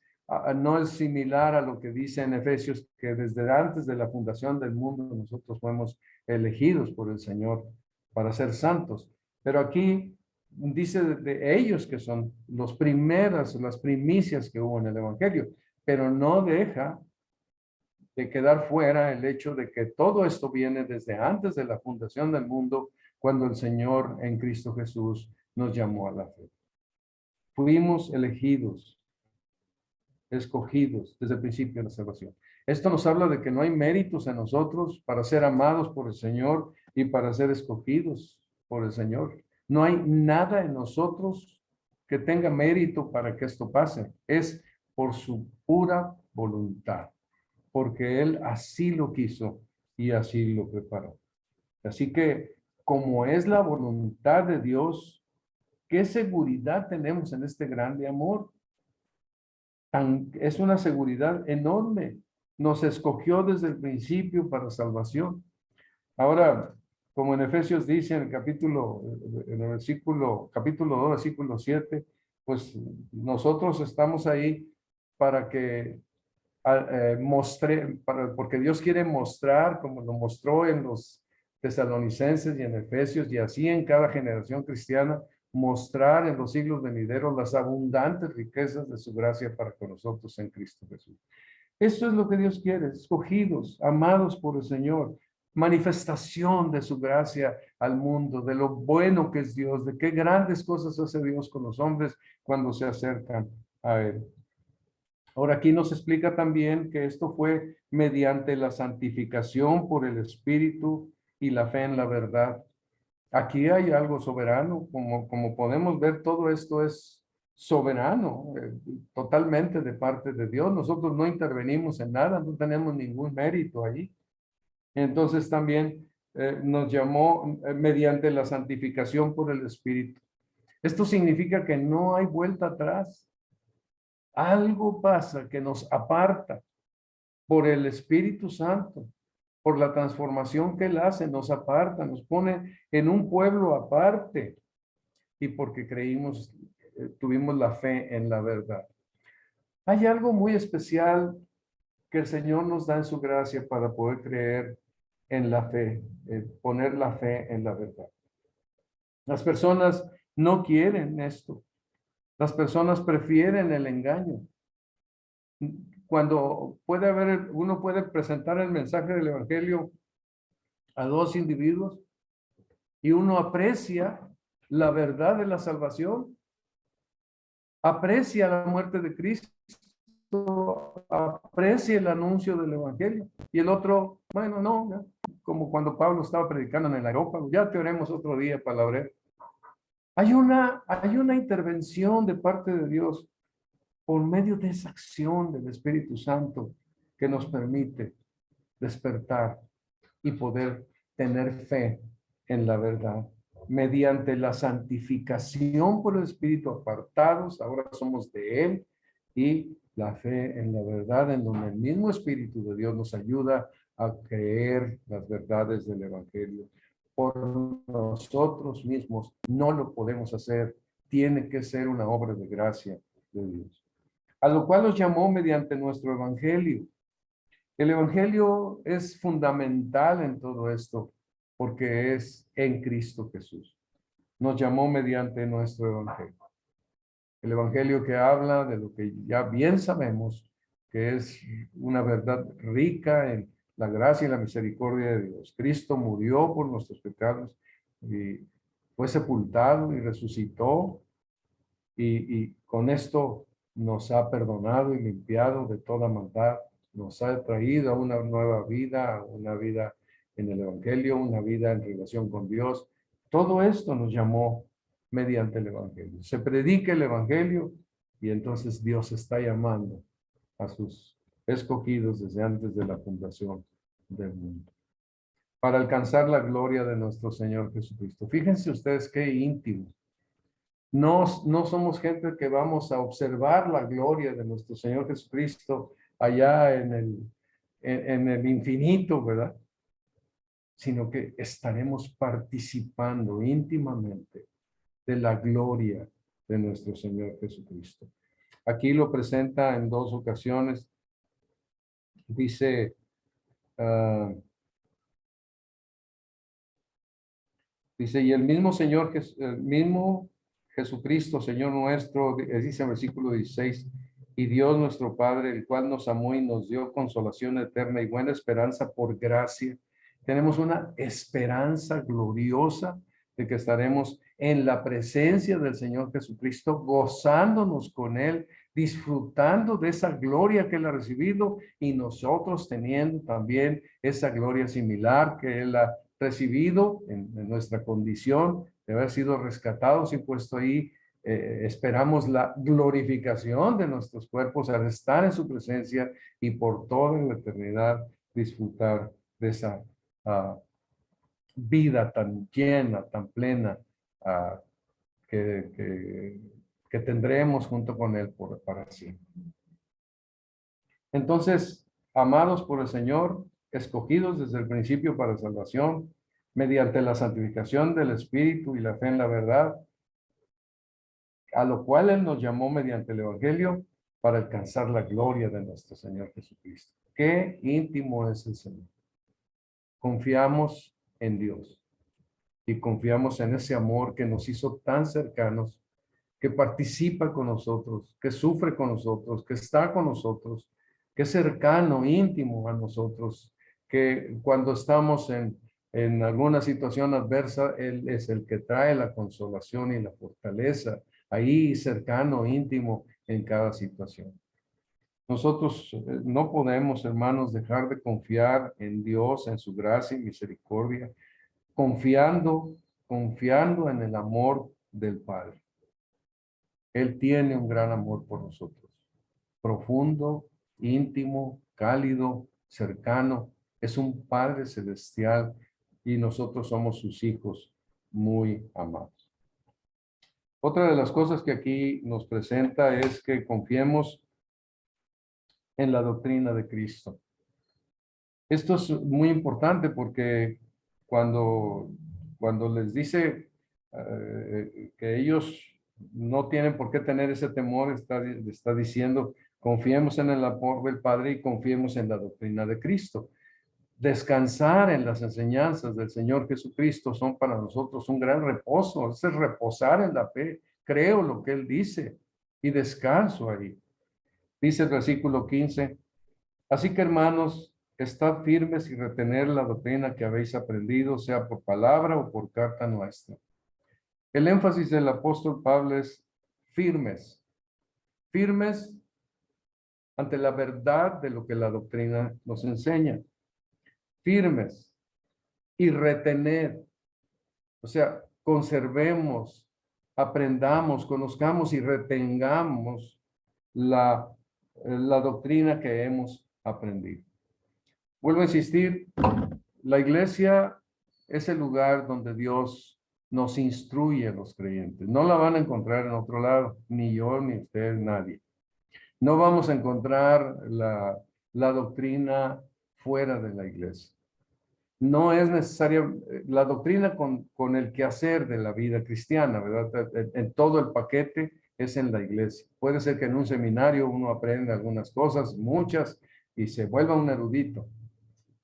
similar a lo que dice en Efesios, que desde antes de la fundación del mundo nosotros fuimos elegidos por el Señor para ser santos. Pero aquí dice de ellos que son las primicias que hubo en el Evangelio, pero no deja de quedar fuera el hecho de que todo esto viene desde antes de la fundación del mundo, cuando el Señor en Cristo Jesús nos llamó a la fe. Fuimos elegidos, escogidos desde el principio de la salvación. Esto nos habla de que no hay méritos en nosotros para ser amados por el Señor y para ser escogidos por el Señor. No hay nada en nosotros que tenga mérito para que esto pase. Es por su pura voluntad, porque Él así lo quiso y así lo preparó. Así que, como es la voluntad de Dios, ¿qué seguridad tenemos en este grande amor? Es una seguridad enorme. Nos escogió desde el principio para salvación. Ahora, como en Efesios dice en el capítulo 2, versículo 7, pues nosotros estamos ahí para que porque Dios quiere mostrar, como lo mostró en los tesalonicenses y en Efesios, y así en cada generación cristiana, mostrar en los siglos venideros las abundantes riquezas de su gracia para con nosotros en Cristo Jesús. Esto es lo que Dios quiere, escogidos, amados por el Señor, manifestación de su gracia al mundo, de lo bueno que es Dios, de qué grandes cosas hace Dios con los hombres cuando se acercan a Él. Ahora aquí nos explica también que esto fue mediante la santificación por el Espíritu y la fe en la verdad. Aquí hay algo soberano, como podemos ver, todo esto es soberano, totalmente de parte de Dios. Nosotros no intervenimos en nada, no tenemos ningún mérito ahí. Entonces también nos llamó mediante la santificación por el Espíritu. Esto significa que no hay vuelta atrás. Algo pasa que nos aparta por el Espíritu Santo, por la transformación que Él hace, nos aparta, nos pone en un pueblo aparte y porque creímos, tuvimos la fe en la verdad. Hay algo muy especial que el Señor nos da en su gracia para poder creer en la fe, poner la fe en la verdad. Las personas no quieren esto. Las personas prefieren el engaño. Cuando puede haber, uno puede presentar el mensaje del Evangelio a dos individuos y uno aprecia la verdad de la salvación, aprecia la muerte de Cristo, aprecia el anuncio del Evangelio, y el otro, bueno, no, como cuando Pablo estaba predicando en el aerópago, ya te oremos otro día, palabrero. Hay una intervención de parte de Dios por medio de esa acción del Espíritu Santo que nos permite despertar y poder tener fe en la verdad. Mediante la santificación por el Espíritu apartados, ahora somos de Él, y la fe en la verdad, en donde el mismo Espíritu de Dios nos ayuda a creer las verdades del Evangelio. Por nosotros mismos no lo podemos hacer, tiene que ser una obra de gracia de Dios. A lo cual nos llamó mediante nuestro Evangelio. El Evangelio es fundamental en todo esto porque es en Cristo Jesús. Nos llamó mediante nuestro Evangelio. El Evangelio que habla de lo que ya bien sabemos, que es una verdad rica en la gracia y la misericordia de Dios. Cristo murió por nuestros pecados y fue sepultado y resucitó, y con esto nos ha perdonado y limpiado de toda maldad, nos ha traído a una nueva vida, una vida en el Evangelio, una vida en relación con Dios. Todo esto nos llamó mediante el Evangelio. Se predica el Evangelio y entonces Dios está llamando a sus escogidos desde antes de la fundación del mundo, para alcanzar la gloria de nuestro Señor Jesucristo. Fíjense ustedes qué íntimo. No somos gente que vamos a observar la gloria de nuestro Señor Jesucristo allá en el infinito, ¿verdad? Sino que estaremos participando íntimamente de la gloria de nuestro Señor Jesucristo. Aquí lo presenta en dos ocasiones. Dice, y el mismo Señor, el mismo Jesucristo, Señor nuestro, dice en versículo 16, y Dios nuestro Padre, el cual nos amó y nos dio consolación eterna y buena esperanza por gracia. Tenemos una esperanza gloriosa de que estaremos en la presencia del Señor Jesucristo, gozándonos con Él, disfrutando de esa gloria que Él ha recibido y nosotros teniendo también esa gloria similar que Él ha recibido en nuestra condición de haber sido rescatados y puesto ahí. Esperamos la glorificación de nuestros cuerpos al estar en su presencia y por toda la eternidad disfrutar de esa vida tan llena, tan plena, uh, que tendremos junto con Él para siempre. Entonces, amados por el Señor, escogidos desde el principio para salvación, mediante la santificación del Espíritu y la fe en la verdad, a lo cual Él nos llamó mediante el Evangelio para alcanzar la gloria de nuestro Señor Jesucristo. Qué íntimo es el Señor. Confiamos en Dios y confiamos en ese amor que nos hizo tan cercanos, que participa con nosotros, que sufre con nosotros, que está con nosotros, que es cercano, íntimo a nosotros, que cuando estamos en alguna situación adversa, Él es el que trae la consolación y la fortaleza, ahí cercano, íntimo en cada situación. Nosotros no podemos, hermanos, dejar de confiar en Dios, en su gracia y misericordia, confiando en el amor del Padre. Él tiene un gran amor por nosotros, profundo, íntimo, cálido, cercano. Es un Padre celestial y nosotros somos sus hijos muy amados. Otra de las cosas que aquí nos presenta es que confiemos en la doctrina de Cristo. Esto es muy importante porque cuando les dice que ellos no tienen por qué tener ese temor, está diciendo, Confiemos en el amor del Padre y confiemos en la doctrina de Cristo. Descansar en las enseñanzas del Señor Jesucristo son para nosotros un gran reposo. Es reposar en la fe. Creo lo que Él dice y descanso ahí. Dice el versículo 15. Así que, hermanos, estad firmes y retener la doctrina que habéis aprendido, sea por palabra o por carta nuestra. El énfasis del apóstol Pablo es firmes. Firmes ante la verdad de lo que la doctrina nos enseña. Firmes y retener. O sea, conservemos, aprendamos, conozcamos y retengamos la doctrina que hemos aprendido. Vuelvo a insistir, la iglesia es el lugar donde Dios nos instruye a los creyentes. No la van a encontrar en otro lado, ni yo, ni usted, nadie. No vamos a encontrar la doctrina fuera de la iglesia. No es necesaria la doctrina con el quehacer de la vida cristiana, ¿verdad? En todo el paquete es en la iglesia. Puede ser que en un seminario uno aprenda algunas cosas, muchas, y se vuelva un erudito.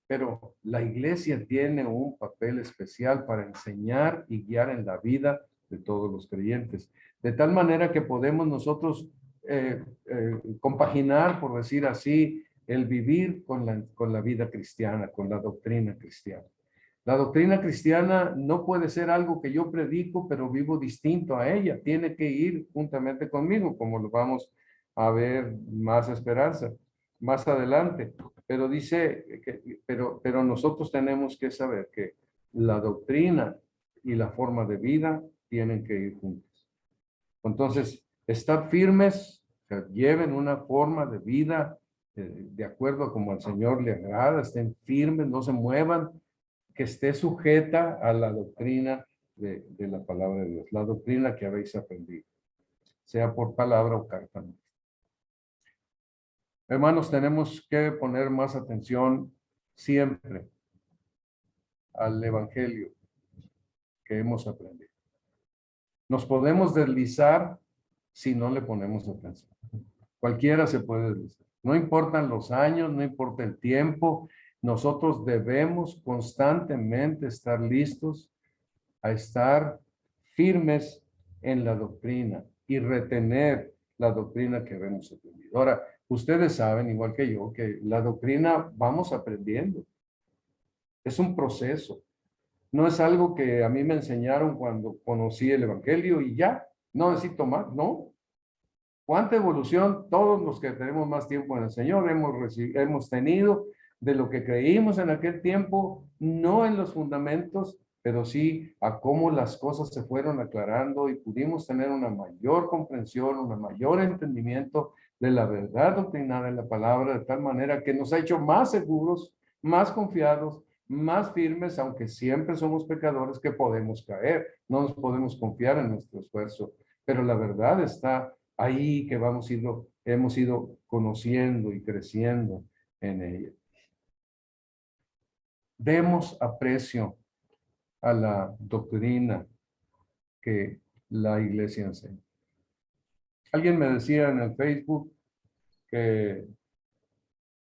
Pero la iglesia tiene un papel especial para enseñar y guiar en la vida de todos los creyentes. De tal manera que podemos nosotros compaginar, por decir así, el vivir con la vida cristiana, con la doctrina cristiana. La doctrina cristiana no puede ser algo que yo predico, pero vivo distinto a ella. Tiene que ir juntamente conmigo, como lo vamos a ver más esperanza, más adelante. Pero dice, pero nosotros tenemos que saber que la doctrina y la forma de vida tienen que ir juntos. Entonces, estar firmes, que lleven una forma de vida de acuerdo a como al Señor le agrada, estén firmes, no se muevan, que esté sujeta a la doctrina de la palabra de Dios, la doctrina que habéis aprendido, sea por palabra o carta. Hermanos, tenemos que poner más atención siempre al evangelio que hemos aprendido. Nos podemos deslizar si no le ponemos atención. Cualquiera se puede deslizar. No importan los años, no importa el tiempo. Nosotros debemos constantemente estar listos a estar firmes en la doctrina y retener la doctrina que hemos aprendido. Ahora, ustedes saben, igual que yo, que la doctrina vamos aprendiendo. Es un proceso. No es algo que a mí me enseñaron cuando conocí el Evangelio y ya, no necesito más, no. ¿Cuánta evolución todos los que tenemos más tiempo en el Señor hemos tenido de lo que creímos en aquel tiempo, no en los fundamentos, pero sí a cómo las cosas se fueron aclarando y pudimos tener una mayor comprensión, un mayor entendimiento de la verdad doctrinal en la palabra, de tal manera que nos ha hecho más seguros, más confiados, más firmes, aunque siempre somos pecadores que podemos caer, no nos podemos confiar en nuestro esfuerzo, pero la verdad está ahí que hemos ido conociendo y creciendo en ella. Demos aprecio a la doctrina que la iglesia enseña. Alguien me decía en el Facebook que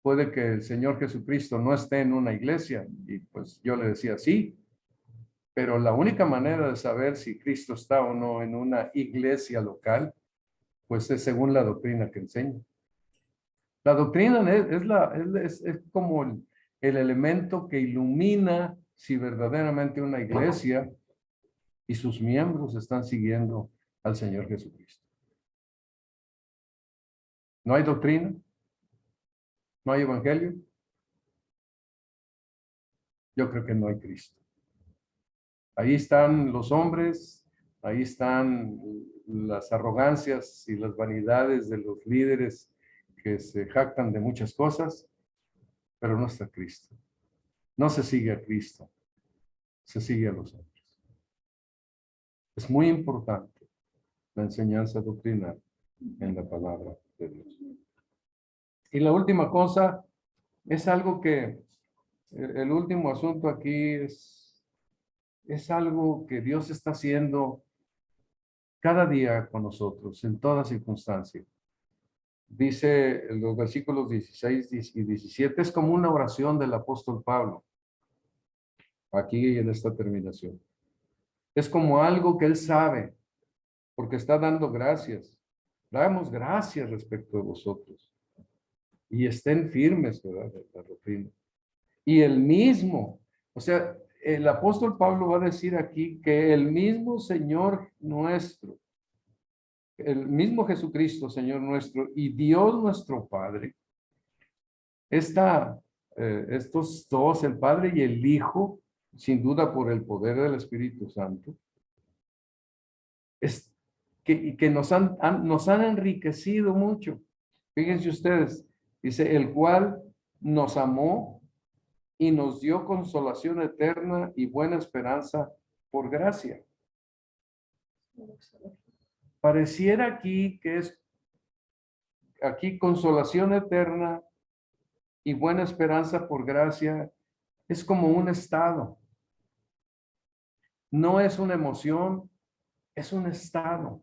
puede que el Señor Jesucristo no esté en una iglesia, y pues yo le decía sí, pero la única manera de saber si Cristo está o no en una iglesia local, pues es según la doctrina que enseña. La doctrina es como el elemento que ilumina si verdaderamente una iglesia y sus miembros están siguiendo al Señor Jesucristo. ¿No hay doctrina? ¿No hay evangelio? Yo creo que no hay Cristo. Ahí están los hombres, ahí están las arrogancias y las vanidades de los líderes que se jactan de muchas cosas, pero no está Cristo. No se sigue a Cristo, se sigue a los hombres. Es muy importante la enseñanza doctrinal en la palabra de Dios. Y la última cosa es algo que, el último asunto aquí es algo que Dios está haciendo cada día con nosotros, en toda circunstancia. dice en los versículos 16 y 17, es como una oración del apóstol Pablo, aquí en esta terminación. Es como algo que él sabe, porque está dando gracias. Damos gracias respecto de vosotros. Y estén firmes, ¿verdad? De la doctrina. Y el mismo, o sea, el apóstol Pablo va a decir aquí que el mismo Señor nuestro, el mismo Jesucristo, Señor nuestro, y Dios nuestro Padre, estos dos, el Padre y el Hijo, sin duda por el poder del Espíritu Santo, es que nos han enriquecido mucho. Fíjense ustedes, dice, el cual nos amó y nos dio consolación eterna y buena esperanza por gracia. Pareciera aquí que es aquí consolación eterna y buena esperanza por gracia es como un estado. No es una emoción, es un estado.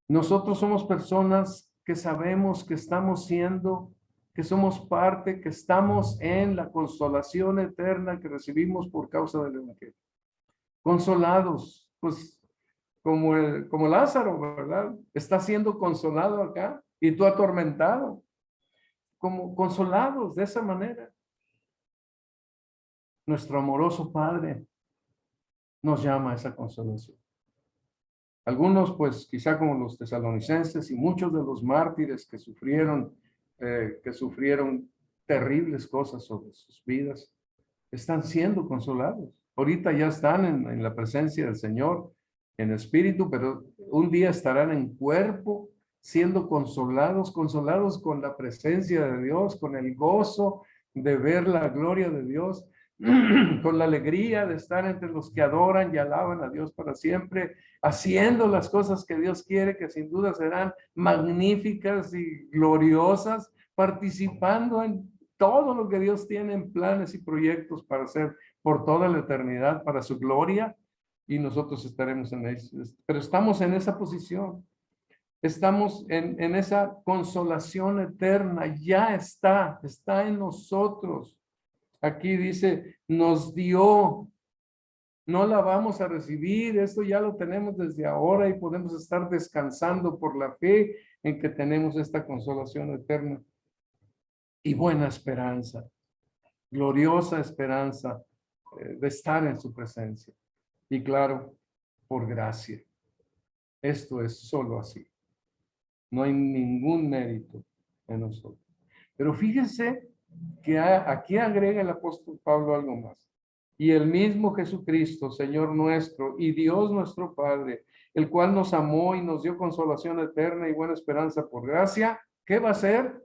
Nosotros somos personas que sabemos que estamos siendo, que somos parte, que estamos en la consolación eterna que recibimos por causa del Evangelio. Consolados, pues como Lázaro, ¿verdad? Está siendo consolado acá y tú atormentado, como consolados de esa manera. Nuestro amoroso Padre nos llama a esa consolación. Algunos, pues quizá como los tesalonicenses y muchos de los mártires que sufrieron terribles cosas sobre sus vidas, están siendo consolados. Ahorita ya están en la presencia del Señor, en espíritu, pero un día estarán en cuerpo, siendo consolados, consolados con la presencia de Dios, con el gozo de ver la gloria de Dios, con la alegría de estar entre los que adoran y alaban a Dios para siempre, haciendo las cosas que Dios quiere, que sin duda serán magníficas y gloriosas, participando en todo lo que Dios tiene en planes y proyectos para hacer por toda la eternidad, para su gloria, y nosotros estaremos en eso. Pero estamos en esa posición, estamos en esa consolación eterna, ya está en nosotros. Aquí dice, nos dio, no la vamos a recibir, esto ya lo tenemos desde ahora y podemos estar descansando por la fe en que tenemos esta consolación eterna y buena esperanza, gloriosa esperanza de estar en su presencia. Y claro, por gracia. Esto es solo así. No hay ningún mérito en nosotros. Pero fíjense que aquí agrega el apóstol Pablo algo más. Y el mismo Jesucristo, Señor nuestro, y Dios nuestro Padre, el cual nos amó y nos dio consolación eterna y buena esperanza por gracia, ¿qué va a hacer?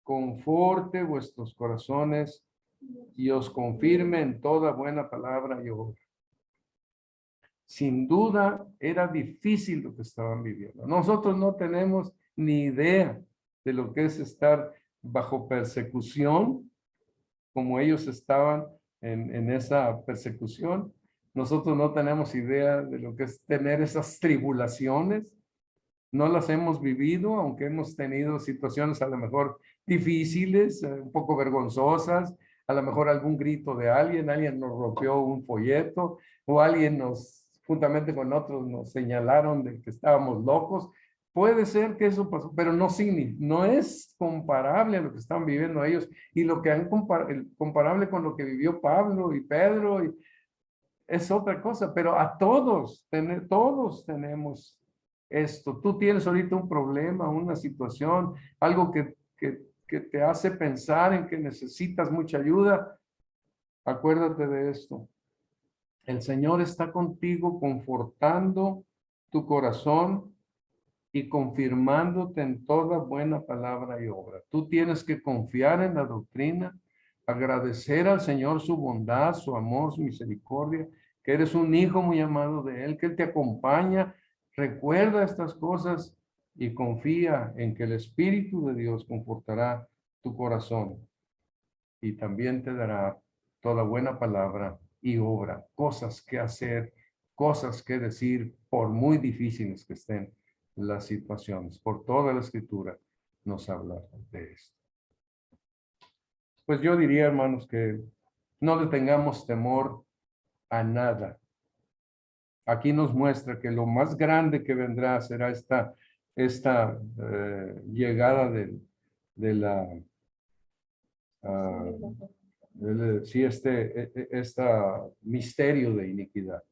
Conforte vuestros corazones y os confirme en toda buena palabra y obra. Sin duda era difícil lo que estaban viviendo. Nosotros no tenemos ni idea de lo que es estar bajo persecución, como ellos estaban en esa persecución. Nosotros no tenemos idea de lo que es tener esas tribulaciones. No las hemos vivido, aunque hemos tenido situaciones a lo mejor difíciles, un poco vergonzosas, a lo mejor algún grito de alguien nos rompió un folleto o alguien juntamente con otros, nos señalaron de que estábamos locos. Puede ser que eso pasó, pero no es comparable a lo que están viviendo ellos y lo que han comparable con lo que vivió Pablo y Pedro, es otra cosa, pero a todos tenemos esto. Tú tienes ahorita un problema, una situación, algo que te hace pensar en que necesitas mucha ayuda. Acuérdate de esto. El Señor está contigo confortando tu corazón y confirmándote en toda buena palabra y obra. Tú tienes que confiar en la doctrina, agradecer al Señor su bondad, su amor, su misericordia, que eres un hijo muy amado de Él, que Él te acompaña. Recuerda estas cosas y confía en que el Espíritu de Dios confortará tu corazón y también te dará toda buena palabra y obra, cosas que hacer, cosas que decir, por muy difíciles que estén. las situaciones. Por toda la Escritura nos habla de esto. Pues yo diría, hermanos, que no le tengamos temor a nada. Aquí nos muestra que lo más grande que vendrá será esta llegada de la, sí, misterio de iniquidad.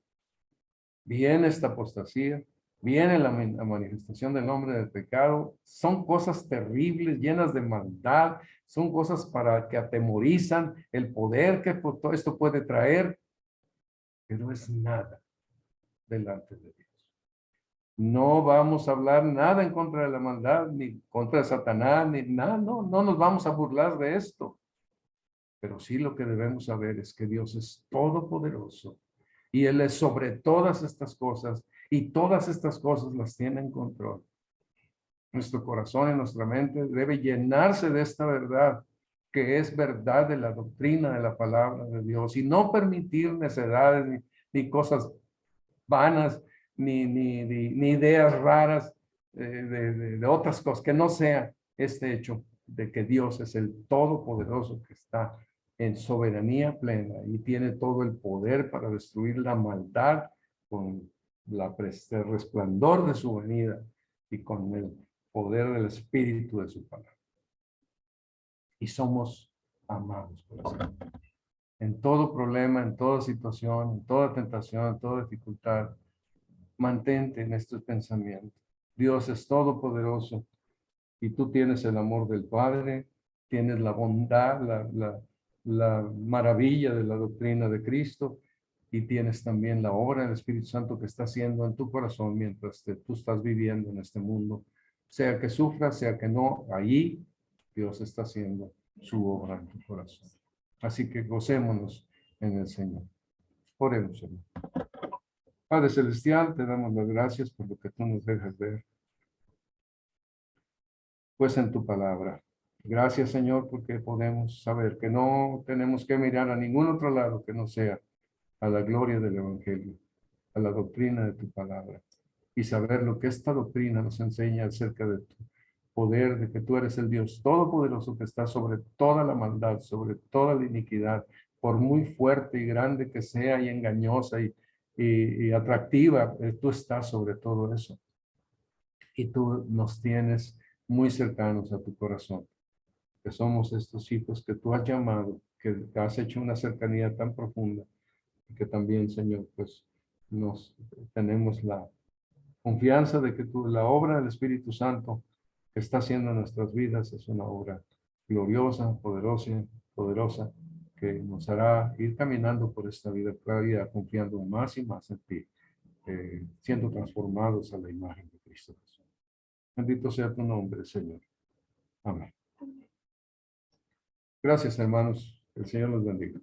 Viene esta apostasía, viene la manifestación del hombre del pecado. Son cosas terribles, llenas de maldad, son cosas para que atemorizan el poder que todo esto puede traer, pero es nada delante de Dios. No vamos a hablar nada en contra de la maldad, ni contra de Satanás, ni nada, no nos vamos a burlar de esto. Pero sí lo que debemos saber es que Dios es todopoderoso y Él es sobre todas estas cosas y todas estas cosas las tiene en control. Nuestro corazón y nuestra mente debe llenarse de esta verdad, que es verdad de la doctrina de la palabra de Dios, y no permitir necedades ni cosas vanas, ni ideas raras de otras cosas, que no sea este hecho de que Dios es el Todopoderoso que está en soberanía plena y tiene todo el poder para destruir la maldad con el resplandor de su venida y con el poder del Espíritu de su palabra. Y somos amados por el Señor. En todo problema, en toda situación, en toda tentación, en toda dificultad, mantente en estos pensamientos. Dios es todopoderoso y tú tienes el amor del Padre, tienes la bondad, la maravilla de la doctrina de Cristo, y tienes también la obra del Espíritu Santo que está haciendo en tu corazón mientras tú estás viviendo en este mundo. Sea que sufras, sea que no, allí Dios está haciendo su obra en tu corazón. Así que gocémonos en el Señor. Oremos, hermano. Padre Celestial, te damos las gracias por lo que tú nos dejas ver, pues en tu palabra. Gracias, Señor, porque podemos saber que no tenemos que mirar a ningún otro lado que no sea a la gloria del Evangelio, a la doctrina de tu palabra, y saber lo que esta doctrina nos enseña acerca de tu poder, de que tú eres el Dios todopoderoso que está sobre toda la maldad, sobre toda la iniquidad, por muy fuerte y grande que sea y engañosa y atractiva, tú estás sobre todo eso. Y tú nos tienes muy cercanos a tu corazón, que somos estos hijos que tú has llamado, que has hecho una cercanía tan profunda, y que también, Señor, pues tenemos la confianza de que la obra del Espíritu Santo que está haciendo en nuestras vidas es una obra gloriosa, poderosa, que nos hará ir caminando por esta vida cada día, confiando más y más en ti, siendo transformados a la imagen de Cristo Jesús. Bendito sea tu nombre, Señor. Amén. Gracias, hermanos. El Señor los bendiga.